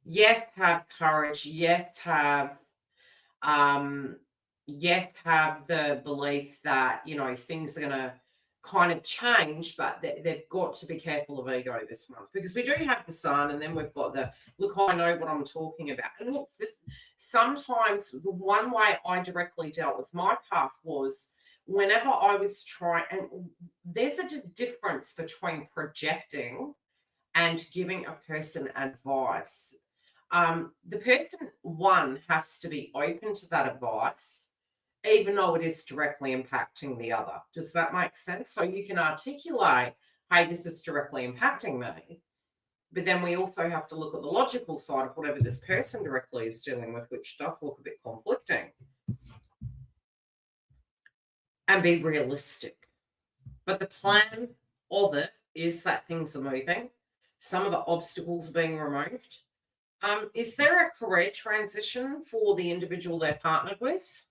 Yes, have courage. Yes, have the belief that, you know, things are going to kind of change, but they've got to be careful of ego this month, because we do have the sun, and then we've got the, look, I know what I'm talking about. And look, sometimes the one way I directly dealt with my path was whenever I was trying, and there's a difference between projecting and giving a person advice. The person, one, has to be open to that advice, even though it is directly impacting the other. Does that make sense? So you can articulate, hey, this is directly impacting me. But then we also have to look at the logical side of whatever this person directly is dealing with, which does look a bit conflicting. And be realistic. But the plan of it is that things are moving. Some of the obstacles are being removed. Is there a career transition for the individual they're partnered with?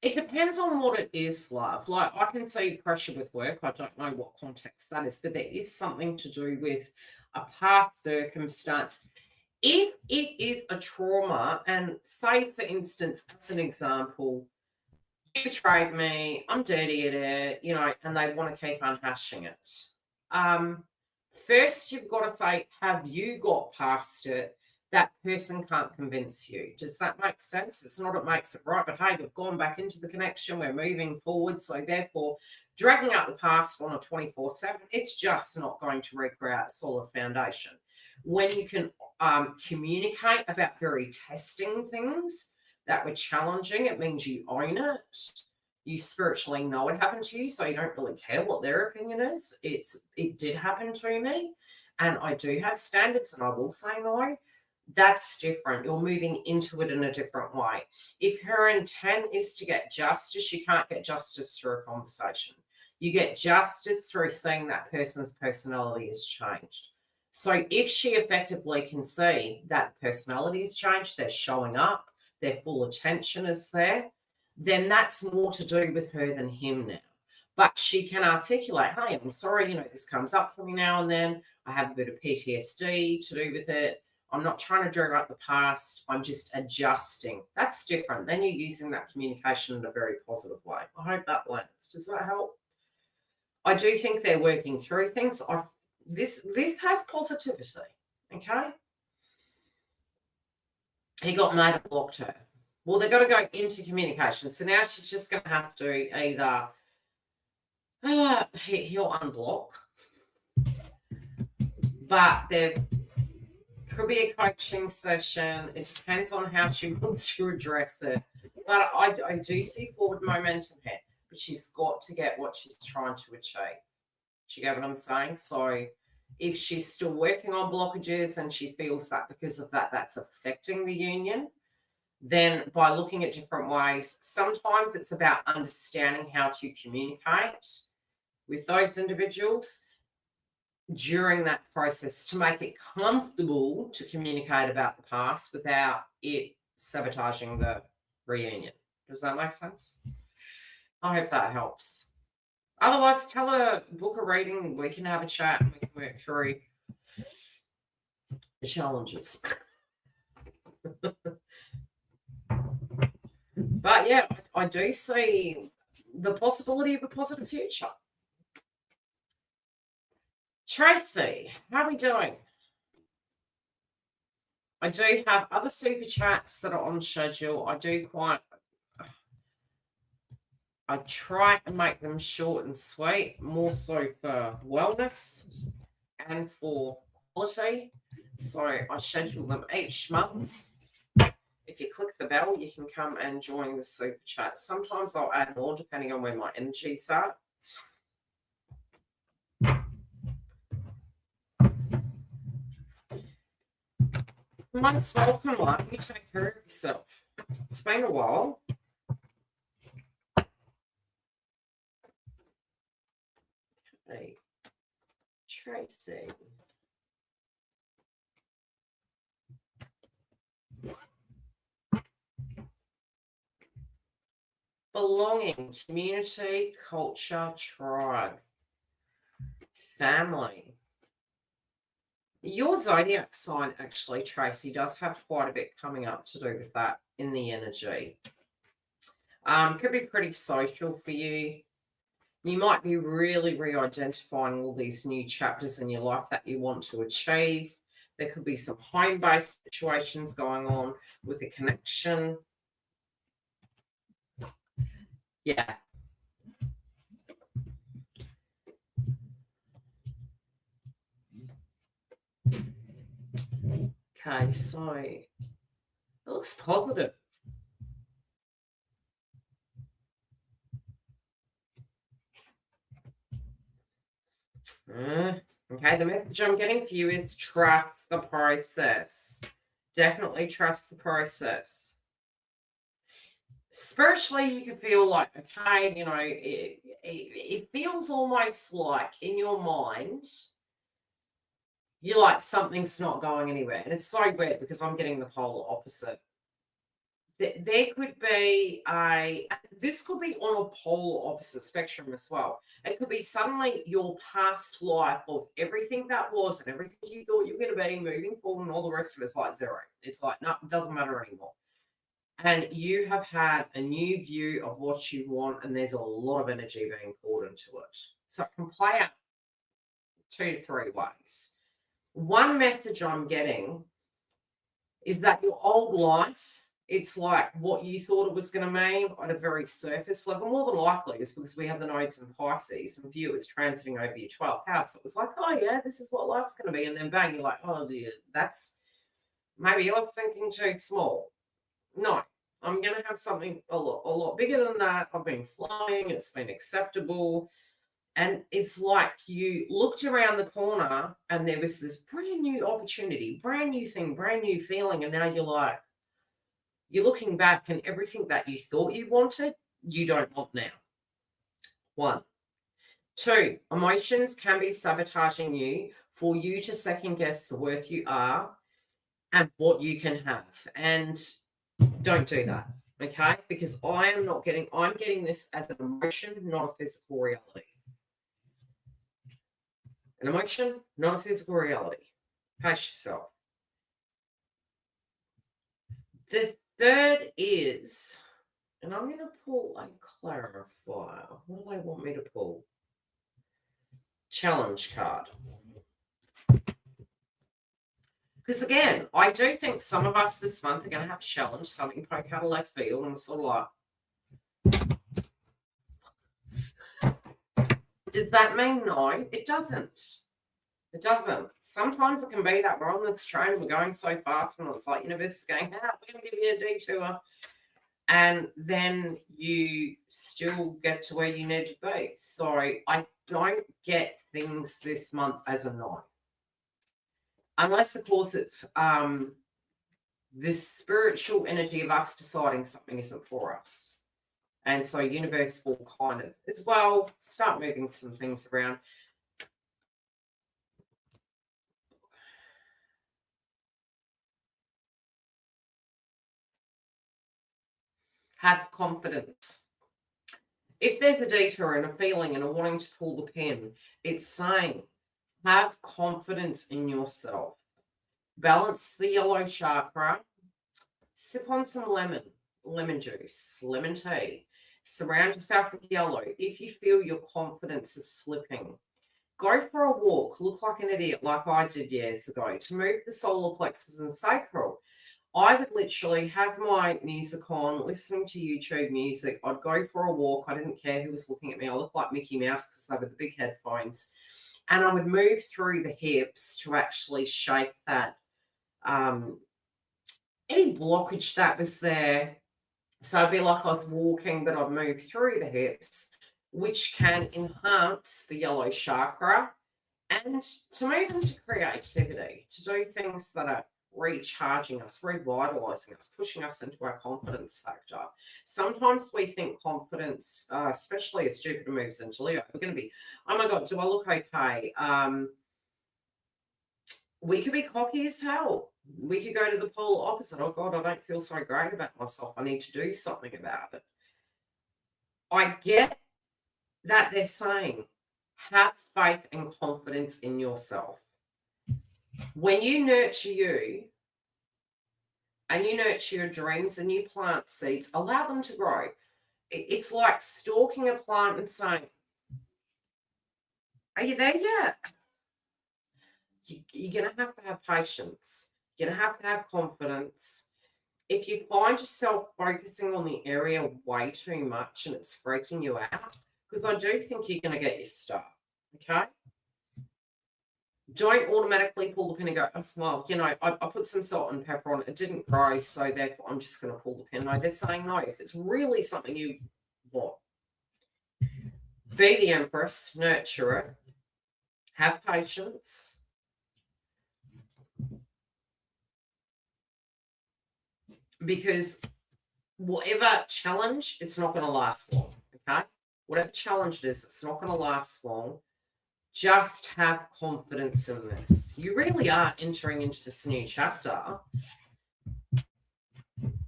It depends on what it is, love. Like, I can see pressure with work. I don't know what context that is, but there is something to do with a past circumstance. If it is a trauma, and say, for instance, as an example, you betrayed me, I'm dirty at it, you know, and they want to keep unhashing it. First, you've got to say, have you got past it? That person can't convince you. Does that make sense? It's not it makes it right, but hey, we've gone back into the connection. We're moving forward. So therefore, dragging out the past on a 24/7, it's just not going to recreate a solid foundation. When you can communicate about very testing things that were challenging. It means you own it. You spiritually know it happened to you, so you don't really care what their opinion is. It did happen to me, and I do have standards, and I will say no. That's different. You're moving into it in a different way. If her intent is to get justice, you can't get justice through a conversation. You get justice through seeing that person's personality has changed. So if she effectively can see that personality has changed, they're showing up, their full attention is there, then that's more to do with her than him now. But she can articulate, hey, I'm sorry, this comes up for me now and then. I have a bit of PTSD to do with it. I'm not trying to drag up the past. I'm just adjusting. That's different. Then you're using that communication in a very positive way. I hope that lands. Does that help? I do think they're working through things. This has positivity, okay? He got mad and blocked her. Well, they've got to go into communication. So now she's just going to have to either he'll unblock, but there could be a coaching session. It depends on how she wants to address it. But I do see forward momentum here. But she's got to get what she's trying to achieve. Do you get what I'm saying? So if she's still working on blockages and she feels that because of that, that's affecting the union, then by looking at different ways, sometimes it's about understanding how to communicate with those individuals during that process to make it comfortable to communicate about the past without it sabotaging the reunion. Does that make sense? I hope that helps. Otherwise, tell her, book a reading. We can have a chat and we can work through the challenges. But yeah, I do see the possibility of a positive future. Tracy, how are we doing? I do have other super chats that are on schedule. I try and make them short and sweet, more so for wellness and for quality. So I schedule them each month. If you click the bell, you can come and join the super chat. Sometimes I'll add more depending on where my energies are. Most welcome, love. You take care of yourself. It's been a while. Okay. Tracy. Belonging, community, culture, tribe, family. Your zodiac sign, actually, Tracy, does have quite a bit coming up to do with that in the energy. Could be pretty social for you. You might be really re-identifying all these new chapters in your life that you want to achieve. There could be some home-based situations going on with a connection. Yeah. Okay, so it looks positive. Okay, the message I'm getting for you is trust the process. Definitely trust the process. Spiritually, you can feel like, okay, it feels almost like in your mind, you're like, something's not going anywhere. And it's so weird because I'm getting the polar opposite. There could be this could be on a polar opposite spectrum as well. It could be suddenly your past life of everything that was and everything you thought you were going to be moving forward and all the rest of it's like zero. It's like, no, it doesn't matter anymore. And you have had a new view of what you want, and there's a lot of energy being poured into it. So it can play out 2 to 3 ways. One message I'm getting is that your old life, it's like what you thought it was going to mean at a very surface level. More than likely is because we have the nodes in Pisces and view is transiting over your 12th house. So it was like, oh yeah, this is what life's going to be. And then bang, you're like, oh dear, that's Maybe you're thinking too small. No, I'm going to have something a lot bigger than that. I've been flying. It's been acceptable. And it's like you looked around the corner and there was this brand new opportunity, brand new thing, brand new feeling. And now you're looking back and everything that you thought you wanted, you don't want now. 1. 2, emotions can be sabotaging you for you to second guess the worth you are and what you can have. And don't do that, okay? Because I'm getting this as an emotion, not a physical reality. An emotion, not a physical reality. Pace yourself. The third is, and I'm going to pull a clarifier. What do they want me to pull? Challenge card. Because again, I do think some of us this month are going to have a challenge, something poke out of left field, and I'm sort of like, does that mean no? It doesn't. It doesn't. Sometimes it can be that we're on this train, we're going so fast, and it's like universe is going, we're going to give you a detour. And then you still get to where you need to be. So I don't get things this month as a no. Unless, of course, it's this spiritual energy of us deciding something isn't for us. And so universe will kind of, as well, start moving some things around. Have confidence. If there's a detour and a feeling and a wanting to pull the pin, it's saying have confidence in yourself. Balance the yellow chakra. Sip on some lemon juice, lemon tea. Surround yourself with yellow. If you feel your confidence is slipping, go for a walk. Look like an idiot like I did years ago to move the solar plexus and sacral. I would literally have my music on, listening to YouTube music. I'd go for a walk. I didn't care who was looking at me. I looked like Mickey Mouse because they were the big headphones. And I would move through the hips to actually shake that, any blockage that was there. So it'd be like I was walking, but I'd move through the hips, which can enhance the yellow chakra and to move into creativity, to do things that are recharging us, revitalizing us, pushing us into our confidence factor. Sometimes we think confidence, especially as Jupiter moves into Leo, we're going to be, oh my God, do I look okay? We could be cocky as hell. We could go to the polar opposite. Oh God, I don't feel so great about myself. I need to do something about it. I get that they're saying, have faith and confidence in yourself. When you nurture you and you nurture your dreams and you plant seeds, allow them to grow. It's like stalking a plant and saying, are you there yet? You're going to have patience. You're going to have confidence. If you find yourself focusing on the area way too much and it's freaking you out, because I do think you're going to get your stuff, okay? Don't automatically pull the pin and go, oh, well, I put some salt and pepper on it. It didn't grow, so therefore I'm just going to pull the pin. No, they're saying no. If it's really something you want, be the empress, nurture it, have patience. Because whatever challenge, it's not going to last long, okay? Whatever challenge it is, it's not going to last long. Just have confidence in this. You really are entering into this new chapter.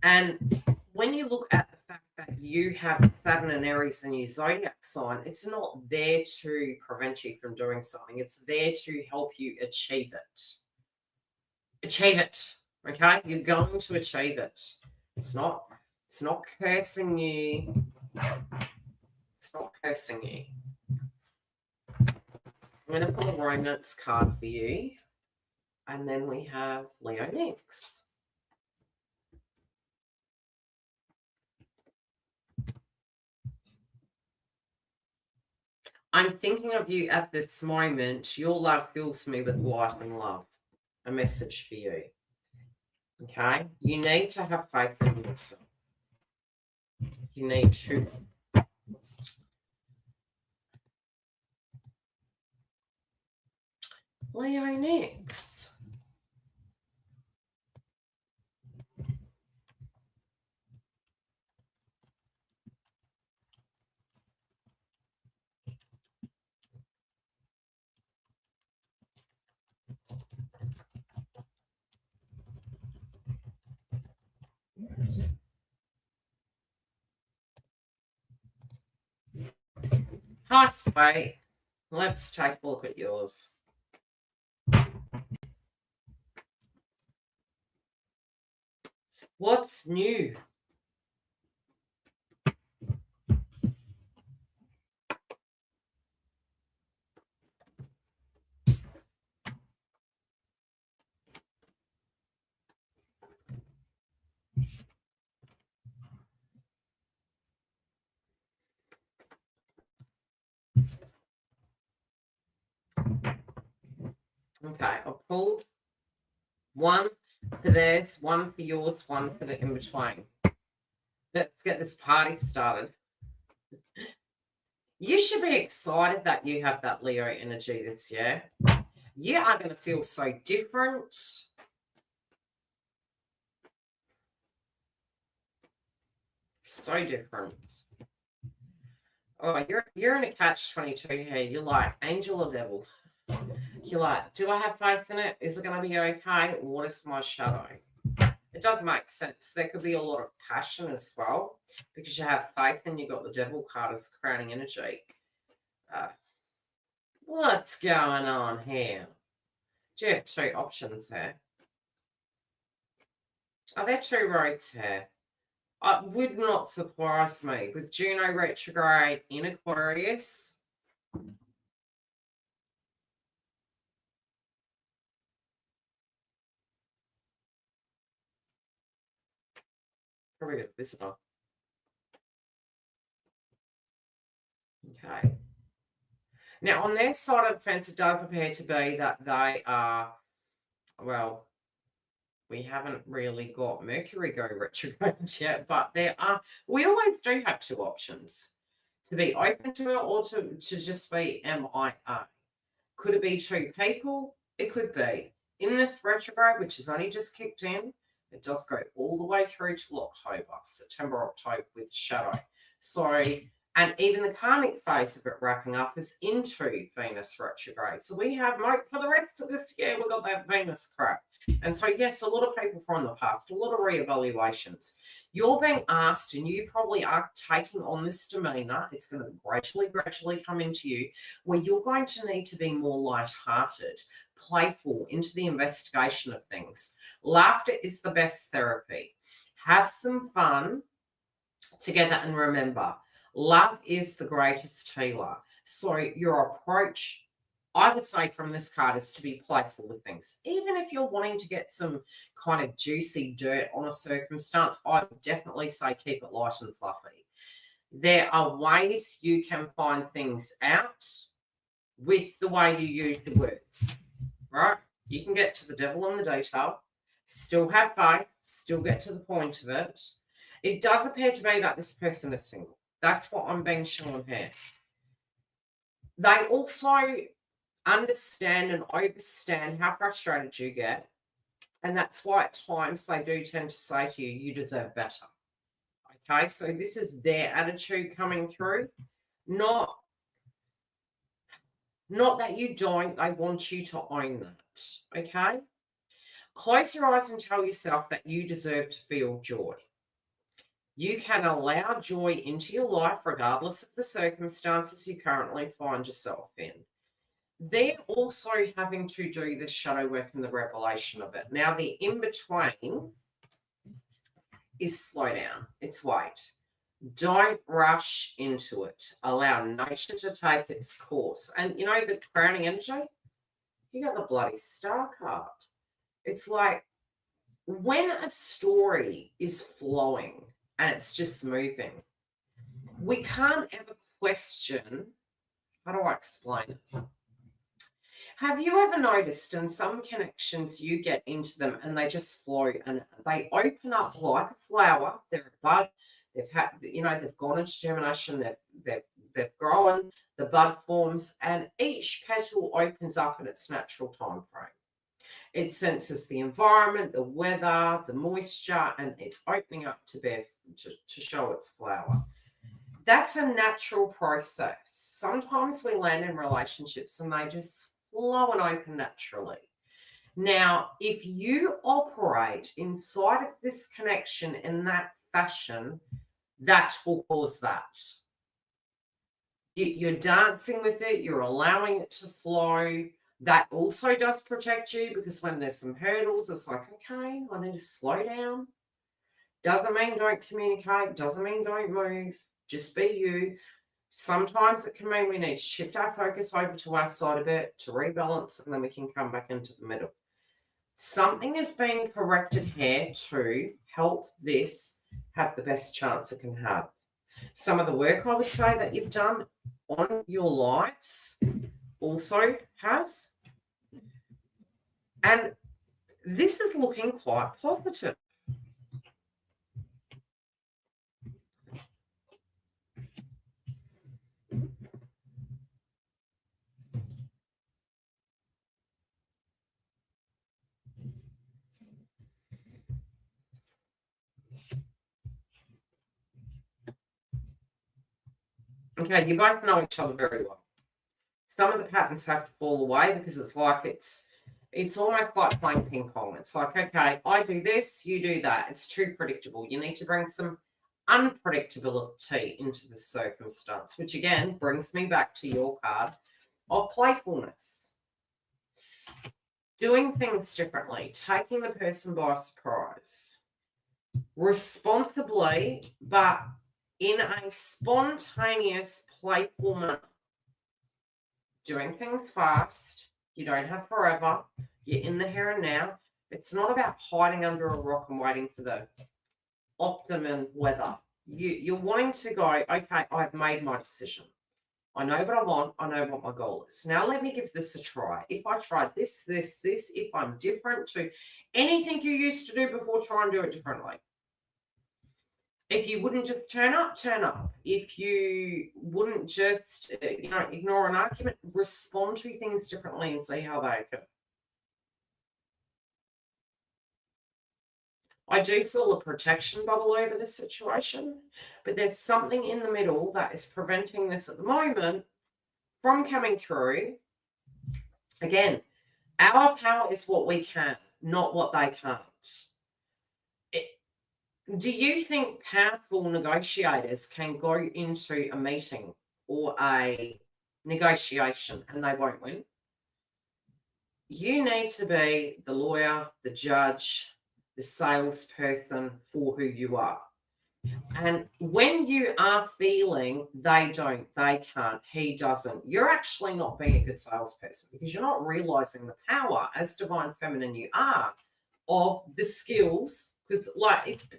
And when you look at the fact that you have Saturn and Aries in your zodiac sign, it's not there to prevent you from doing something. It's there to help you achieve it. Achieve it. Okay, you're going to achieve it. It's not cursing you. It's not cursing you. I'm going to pull a romance card for you. And then we have Leo next. I'm thinking of you at this moment. Your love fills me with light and love. A message for you. Okay? You need to have faith in yourself. You need to. Leo next. Hi, Spade. Let's take a look at yours. What's new? Okay, I pulled one for theirs, one for yours, one for the in-between. Let's get this party started. You should be excited that you have that Leo energy this year. You are going to feel so different. So different. Oh, you're in a catch-22 here. You're like, angel or devil? You're like, do I have faith in it? Is it going to be okay? What is my shadow? It does make sense. There could be a lot of passion as well because you have faith and you've got the devil card as crowning energy. What's going on here? Do you have two options here? Are there two roads here? It would not surprise me with Juno retrograde in Aquarius. Probably get a visitor. Okay. Now, on their side of the fence, it does appear to be that they are, well, we haven't really got Mercury go retrograde yet, but we always do have two options. To be open to it or to just be MIA. Could it be two people? It could be. In this retrograde, which has only just kicked in, it does go all the way through to October, September, October with shadow. So, and even the karmic phase of it wrapping up is into Venus retrograde. So we have, for the rest of this year, we've got that Venus crap. And so, yes, a lot of people from the past, a lot of reevaluations. You're being asked, and you probably are taking on this demeanor. It's going to gradually come into you, where you're going to need to be more light-hearted, playful, into the investigation of things. Laughter is the best therapy. Have some fun together, and remember, love is the greatest healer. So your approach, I would say, from this card is to be playful with things. Even if you're wanting to get some kind of juicy dirt on a circumstance, I would definitely say keep it light and fluffy. There are ways you can find things out with the way you use the words, right? You can get to the devil in the detail, still have faith, still get to the point of it. It does appear to be that this person is single. That's what I'm being shown here. They also understand and understand how frustrated you get. And that's why at times they do tend to say to you, you deserve better. Okay, so this is their attitude coming through. Not that you don't, they want you to own that. Okay? Close your eyes and tell yourself that you deserve to feel joy. You can allow joy into your life regardless of the circumstances you currently find yourself in. They're also having to do the shadow work and the revelation of it. Now, the in-between is slow down. It's wait. Don't rush into it. Allow nature to take its course. And you know the crowning energy? You got the bloody star card. It's like when a story is flowing and it's just moving, we can't ever question, how do I explain it? Have you ever noticed in some connections you get into them and they just flow and they open up like a flower? They're a bud. They've had, they've gone into germination. They've grown. The bud forms, and each petal opens up in its natural time frame. It senses the environment, the weather, the moisture, and it's opening up to show its flower. That's a natural process. Sometimes we land in relationships and they just flow and open naturally. Now, if you operate inside of this connection in that fashion, that will cause that. You're dancing with it, you're allowing it to flow. That also does protect you, because when there's some hurdles, it's like, okay, I need to slow down. Doesn't mean don't communicate, doesn't mean don't move, just be you. Sometimes it can mean we need to shift our focus over to our side a bit to rebalance, and then we can come back into the middle. Something is being corrected here to help this have the best chance it can have. Some of the work I would say that you've done on your lives also has. And this is looking quite positive. Okay, you both know each other very well. Some of the patterns have to fall away because it's like it's almost like playing ping pong. It's like, okay, I do this, you do that. It's too predictable. You need to bring some unpredictability into the circumstance, which again brings me back to your card of playfulness. Doing things differently, taking the person by surprise, responsibly, but in a spontaneous, playful manner. Doing things fast. You don't have forever. You're in the here and now. It's not about hiding under a rock and waiting for the optimum weather. You're wanting to go, okay, I've made my decision. I know what I want. I know what my goal is. Now let me give this a try. If I tried this, if I'm different to anything you used to do before, try and do it differently. If you wouldn't just turn up, turn up. If you wouldn't just, ignore an argument, respond to things differently and see how they occur. I do feel a protection bubble over this situation, but there's something in the middle that is preventing this at the moment from coming through. Again, our power is what we can, not what they can't. Do you think powerful negotiators can go into a meeting or a negotiation and they won't win? You need to be the lawyer, the judge, the salesperson for who you are. And when you are feeling they don't, they can't, he doesn't, you're actually not being a good salesperson, because you're not realizing the power as divine feminine you are of the skills. Because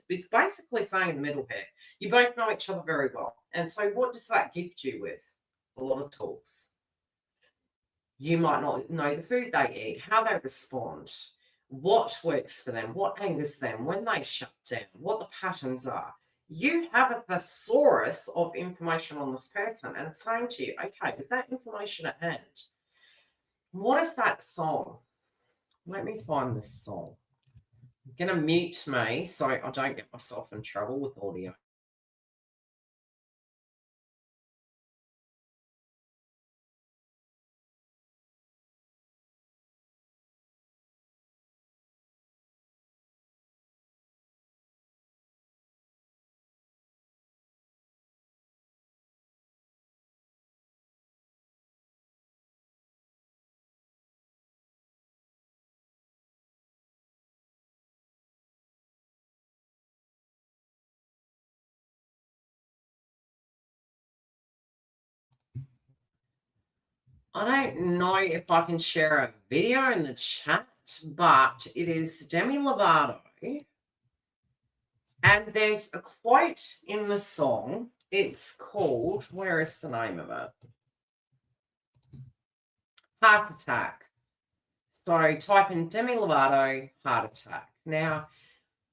it's basically saying in the middle here, you both know each other very well. And so what does that gift you with? A lot of tools. You might not know the food they eat, how they respond, what works for them, what angers them, when they shut down, what the patterns are. You have a thesaurus of information on this person, and it's saying to you, okay, with that information at hand, what is that song? Let me find this song. I'm going to mute me so I don't get myself in trouble with audio. I don't know if I can share a video in the chat, but it is Demi Lovato. And there's a quote in the song. It's called, where is the name of it? Heart Attack. So type in Demi Lovato, heart attack. Now,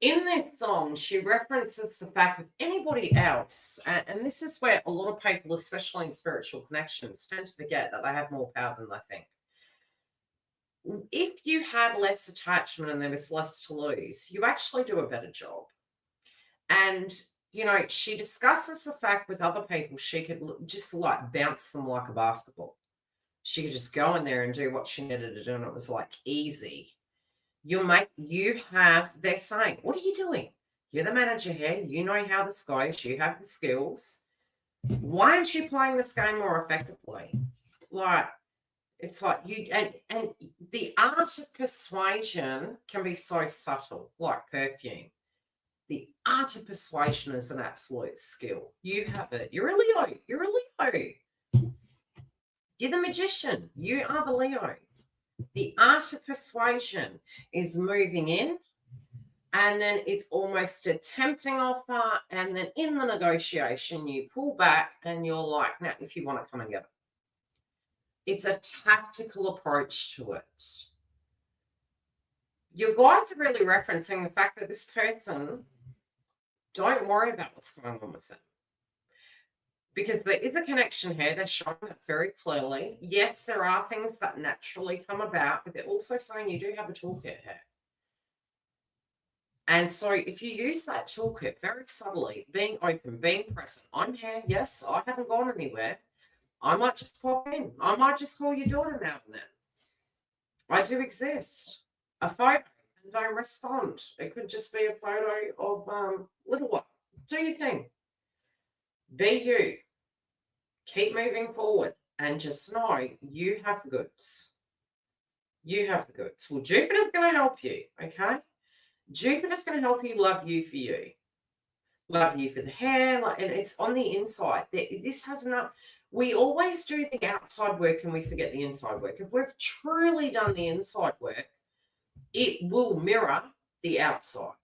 in this song, she references the fact with anybody else, and this is where a lot of people, especially in spiritual connections, tend to forget that they have more power than they think. If you had less attachment and there was less to lose, you actually do a better job. And, you know, she discusses the fact with other people, she could just like bounce them like a basketball. She could just go in there and do what she needed to do, and it was like easy. They're saying, what are you doing? You're the manager here. You know how this goes. You have the skills. Why aren't you playing this game more effectively? Like, it's like and the art of persuasion can be so subtle, like perfume. The art of persuasion is an absolute skill. You have it. You're a Leo. You're a Leo. You're the magician. You are the Leo. The art of persuasion is moving in, and then it's almost a tempting offer, and then in the negotiation, you pull back and you're like, now, if you want to come and get it. It's a tactical approach to it. Your guides are really referencing the fact that this person, don't worry about what's going on with them. Because there is a connection here. They're showing that very clearly. Yes, there are things that naturally come about, but they're also saying you do have a toolkit here. And so if you use that toolkit very subtly, being open, being present, I'm here. Yes, I haven't gone anywhere. I might just pop in. I might just call your daughter now and then. I do exist. A photo, and don't respond. It could just be a photo of little one. Do your thing. Be you. Keep moving forward, and just know you have the goods. You have the goods. Well, Jupiter's going to help you, okay? Jupiter's going to help you love you for you. Love you for the hair, and it's on the inside. This has enough. We always do the outside work and we forget the inside work. If we've truly done the inside work, it will mirror the outside.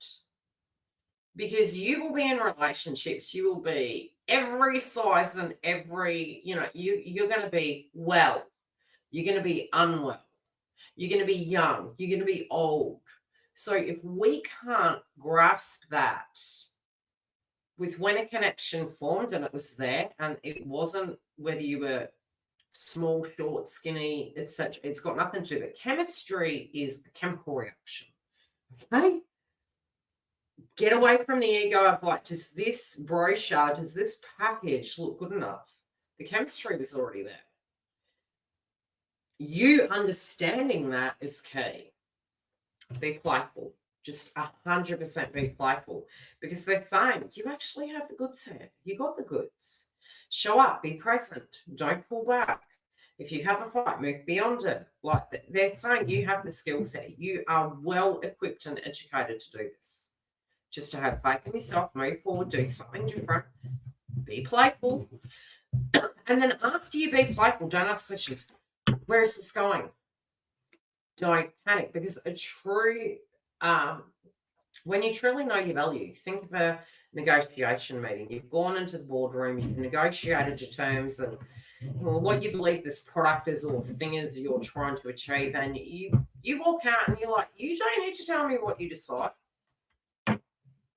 Because you will be in relationships, you will be every size and every, you're going to be well. You're going to be unwell. You're going to be young. You're going to be old. So if we can't grasp that with when a connection formed and it was there, and it wasn't whether you were small, short, skinny, etc. It's got nothing to do with it. Chemistry is a chemical reaction. Okay? Get away from the ego of like, does this brochure, does this package look good enough? The chemistry was already there. You understanding that is key. Be playful. Just 100% be playful. Because they're saying, you actually have the goods here. You got the goods. Show up. Be present. Don't pull back. If you have a fight, move beyond it. Like they're saying, you have the skill set. You are well equipped and educated to do this. Just to have faith in yourself, move forward, do something different. Be playful. And then after you be playful, don't ask questions. Where is this going? Don't panic, because a true, when you truly know your value, think of a negotiation meeting. You've gone into the boardroom, you've negotiated your terms and what you believe this product is or thing is you're trying to achieve, and you walk out and you're like, you don't need to tell me what you decide.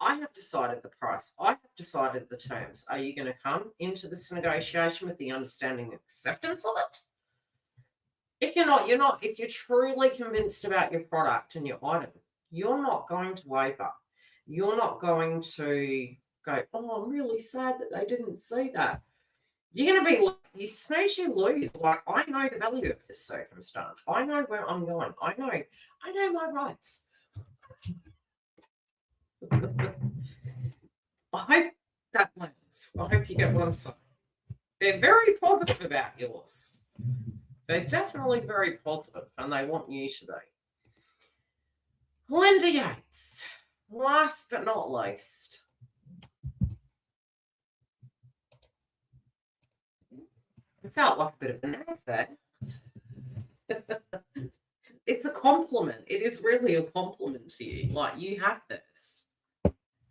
I have decided the price. I have decided the terms. Are you going to come into this negotiation with the understanding and acceptance of it? If you're not, you're not. If you're truly convinced about your product and your item, you're not going to waver. You're not going to go, oh, I'm really sad that they didn't see that. You're going to be like, you snooze, you lose. Like, I know the value of this circumstance. I know where I'm going. I know my rights. I hope that lands. I hope you get what I'm saying. They're very positive about yours. They're definitely very positive, and they want you to be. Linda Yates, last but not least. I felt like a bit of a nag there. It's a compliment. It is really a compliment to you. Like, you have this.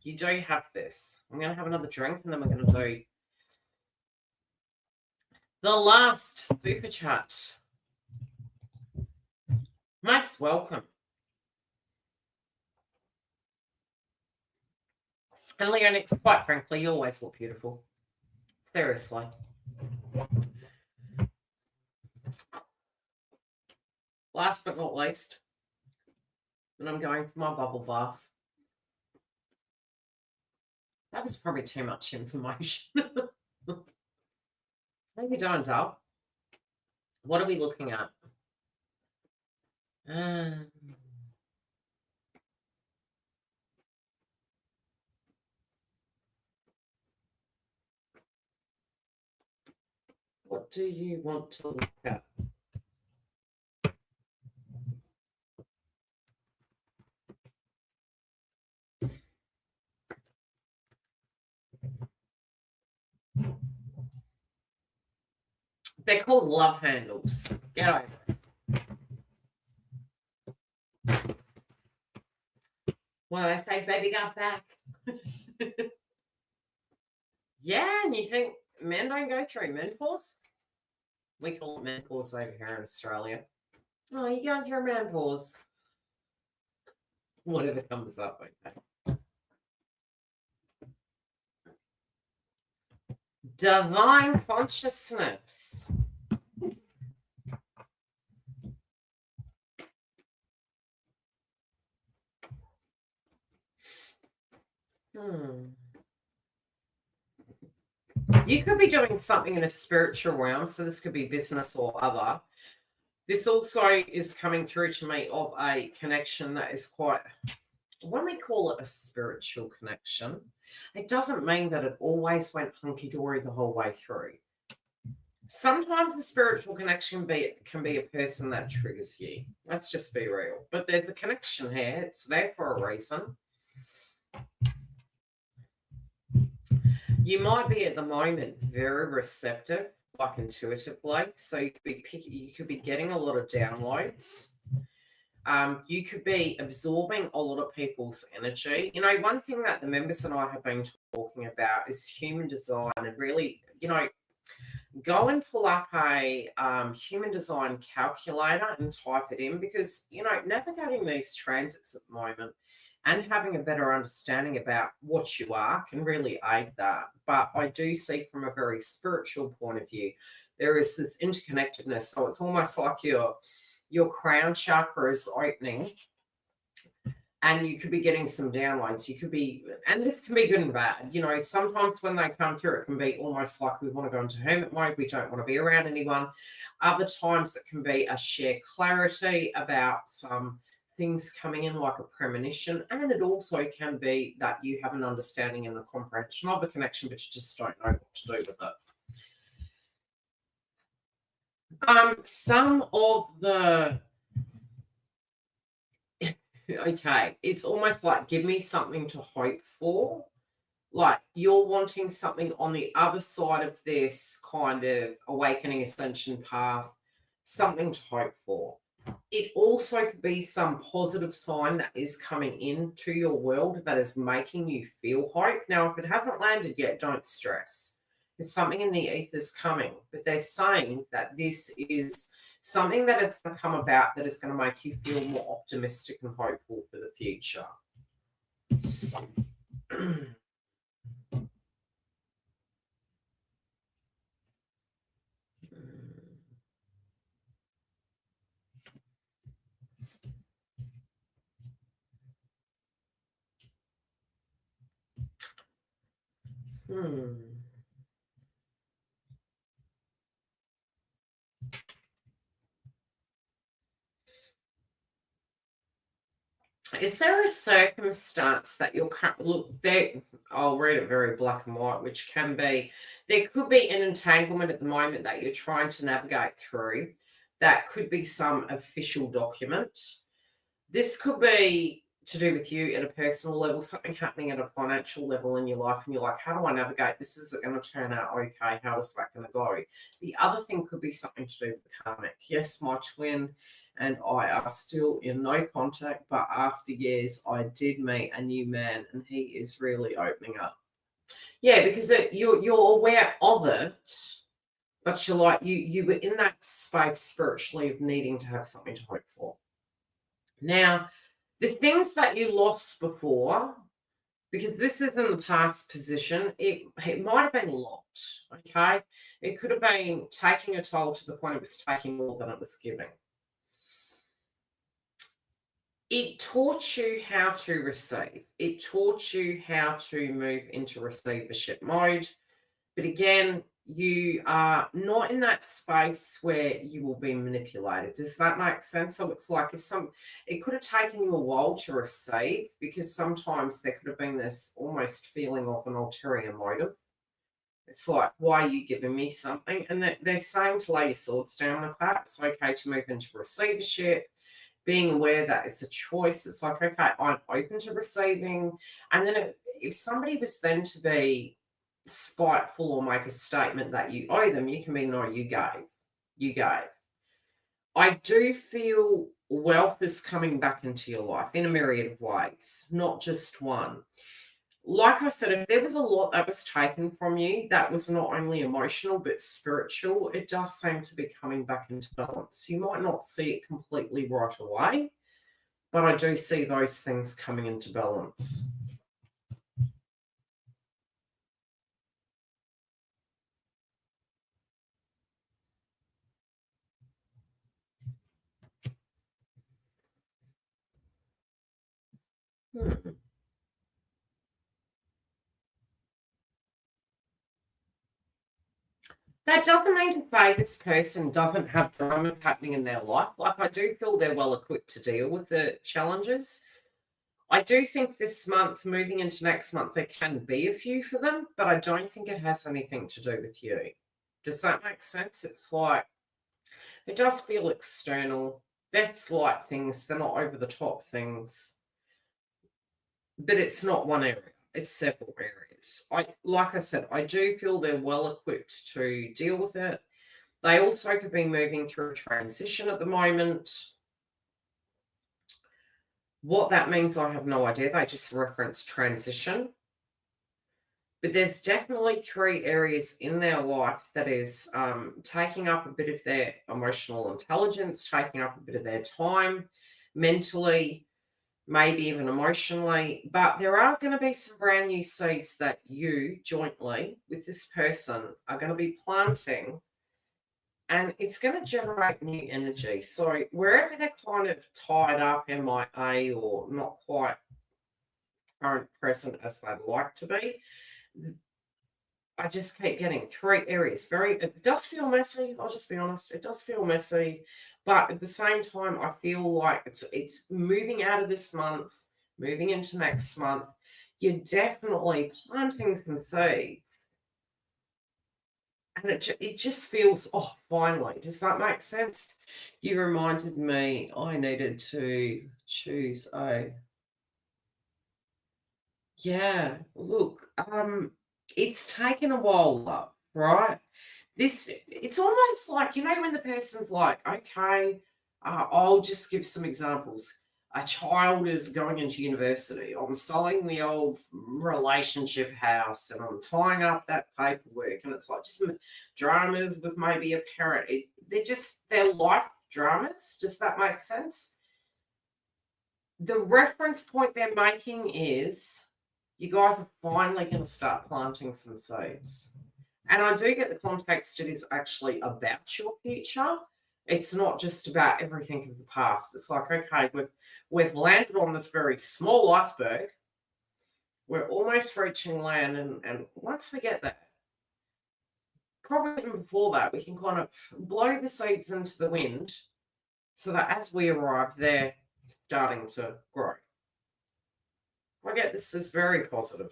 You do have this. I'm going to have another drink, and then we're going to do the last super chat. Most welcome. And Leonix, quite frankly, you always look beautiful. Seriously. Last but not least, and I'm going for my bubble bath. That was probably too much information. How are you doing, Dub? What are we looking at? What do you want to look at? They're called love handles. Get over it. Well, they say baby got back. Yeah, and you think men don't go through menopause? We call it menopause over here in Australia. Oh, you're going through menopause. Whatever comes up, okay. Divine consciousness. You could be doing something in a spiritual realm, so this could be business or other. This also is coming through to me of a connection that is quite, when we call it a spiritual connection, it doesn't mean that it always went hunky-dory the whole way through. Sometimes the spiritual connection can be a person that triggers you. Let's just be real. But there's a connection here. It's there for a reason. You might be at the moment very receptive, like intuitively. So you could be getting a lot of downloads. You could be absorbing a lot of people's energy. You know, one thing that the members and I have been talking about is human design, and really, you know, go and pull up a human design calculator and type it in, because, you know, navigating these transits at the moment and having a better understanding about what you are can really aid that. But I do see from a very spiritual point of view, there is this interconnectedness. So it's almost like your crown chakra is opening, and you could be getting some downloads. You could be, and this can be good and bad. You know, sometimes when they come through, it can be almost like we want to go into hermit mode. We don't want to be around anyone. Other times it can be a sheer clarity about some things coming in, like a premonition. And it also can be that you have an understanding and a comprehension of a connection, but you just don't know what to do with it. Some of the okay, it's almost like give me something to hope for. Like you're wanting something on the other side of this kind of awakening ascension path, something to hope for. It also could be some positive sign that is coming into your world that is making you feel hope. Now, if it hasn't landed yet, don't stress. There's something in the ethers coming, but they're saying that this is something that is going to come about that is going to make you feel more optimistic and hopeful for the future. Is there a circumstance that you're look there? I'll read it very black and white, which can be there could be an entanglement at the moment that you're trying to navigate through. That could be some official document. This could be to do with you at a personal level, something happening at a financial level in your life, and you're like, how do I navigate this? Is it going to turn out okay? How is that going to go? The other thing could be something to do with the karmic. Yes, my twin and I are still in no contact, but after years, I did meet a new man, and he is really opening up. Yeah, because you're aware of it, but you're like you were in that space spiritually of needing to have something to hope for. Now, the things that you lost before, because this is in the past position, it might have been a lot, okay? It could have been taking a toll to the point it was taking more than it was giving. It taught you how to receive. It taught you how to move into receivership mode. But again, you are not in that space where you will be manipulated. Does that make sense? So it's like it could have taken you a while to receive, because sometimes there could have been this almost feeling of an ulterior motive. It's like, why are you giving me something? And they're saying to lay your swords down with that. It's okay to move into receivership, being aware that it's a choice. It's like, okay, I'm open to receiving. And then if somebody was then to be spiteful or make a statement that you owe them, you can be, no, you gave. You gave. I do feel wealth is coming back into your life in a myriad of ways, not just one. Like I said, if there was a lot that was taken from you that was not only emotional but spiritual, it does seem to be coming back into balance. You might not see it completely right away, but I do see those things coming into balance. That doesn't mean to say this person doesn't have dramas happening in their life. Like, I do feel they're well equipped to deal with the challenges. I do think this month, moving into next month, there can be a few for them, but I don't think it has anything to do with you. Does that make sense? It's like, it does feel external. They're slight things, they're not over the top things, but it's not one area, it's several areas. Like I said, I do feel they're well equipped to deal with it. They also could be moving through a transition at the moment. What that means, I have no idea. They just reference transition. But there's definitely 3 areas in their life that is taking up a bit of their emotional intelligence, taking up a bit of their time, mentally, maybe even emotionally. But there are going to be some brand new seeds that you jointly with this person are going to be planting, and it's going to generate new energy. So wherever they're kind of tied up, MIA, or not quite current present as they'd like to be, I just keep getting 3 areas. It does feel messy. I'll just be honest. It does feel messy, but at the same time, I feel like it's moving out of this month, moving into next month. You're definitely planting some seeds, and it just feels, oh, finally. Does that make sense? You reminded me I needed to choose a. Yeah, look, it's taken a while, love, right? It's almost like, when the person's like, okay, I'll just give some examples. A child is going into university. I'm selling the old relationship house and I'm tying up that paperwork. And it's like just dramas with maybe a parent. They're life dramas. Does that make sense? The reference point they're making is you guys are finally going to start planting some seeds. And I do get the context, it is actually about your future. It's not just about everything of the past. It's like, okay, we've landed on this very small iceberg. We're almost reaching land. And once we get there, probably even before that, we can kind of blow the seeds into the wind so that as we arrive, they're starting to grow. I get this is very positive.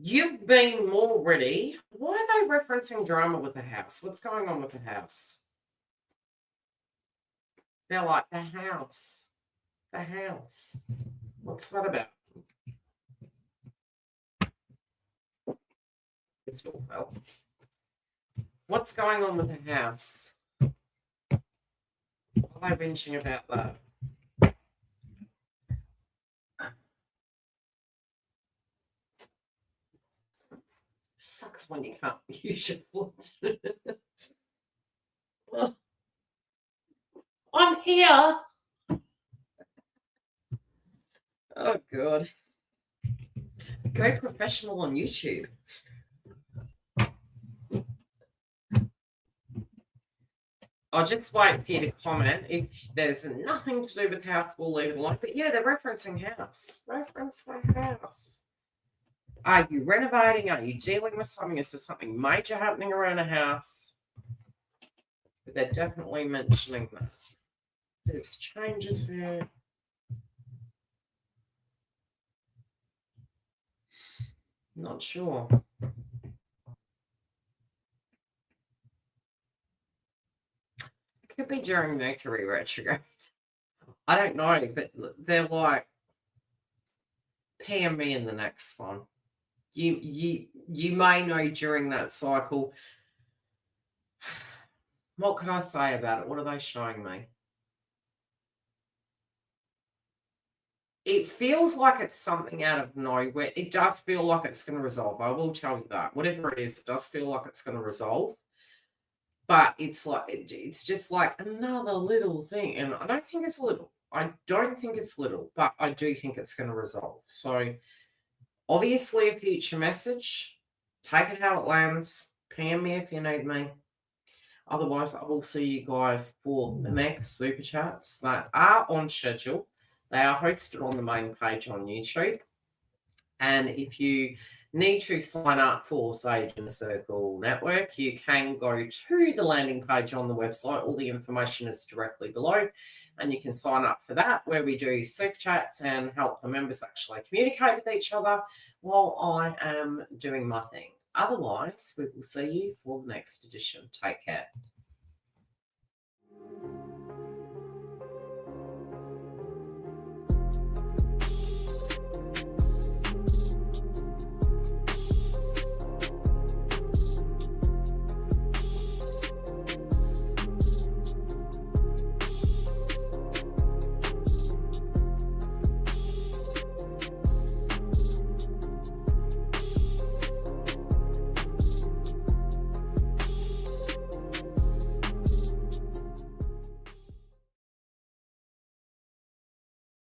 You've been more ready. Why are they referencing drama with the house? What's going on with the house? They're like, the house. The house. What's that about? It's all felt. What's going on with the house? What are they whinging about that? Sucks when you can't use your foot. I'm here. Oh, God. Go professional on YouTube. I'll just wait for you to comment if there's nothing to do with house, we'll leave it alone. But yeah, they're referencing house. Reference the house. Are you renovating? Are you dealing with something? Is there something major happening around a house? But they're definitely mentioning that. There's changes there. Not sure. It could be during Mercury retrograde. I don't know, but they're like, PM me in the next one. You may know during that cycle. What can I say about it? What are they showing me? It feels like it's something out of nowhere. It does feel like it's going to resolve. I will tell you that. Whatever it is, it does feel like it's going to resolve. But it's like it's just like another little thing. And I don't think it's little. I don't think it's little, but I do think it's going to resolve. So obviously a future message. Take it how it lands. PM me if you need me. Otherwise, I will see you guys for the next super chats that are on schedule. They are hosted on the main page on YouTube. And if you need to sign up for Sage in the Circle Network, you can go to the landing page on the website. All the information is directly below. And you can sign up for that, where we do super chats and help the members actually communicate with each other while I am doing my thing. Otherwise, we will see you for the next edition. Take care.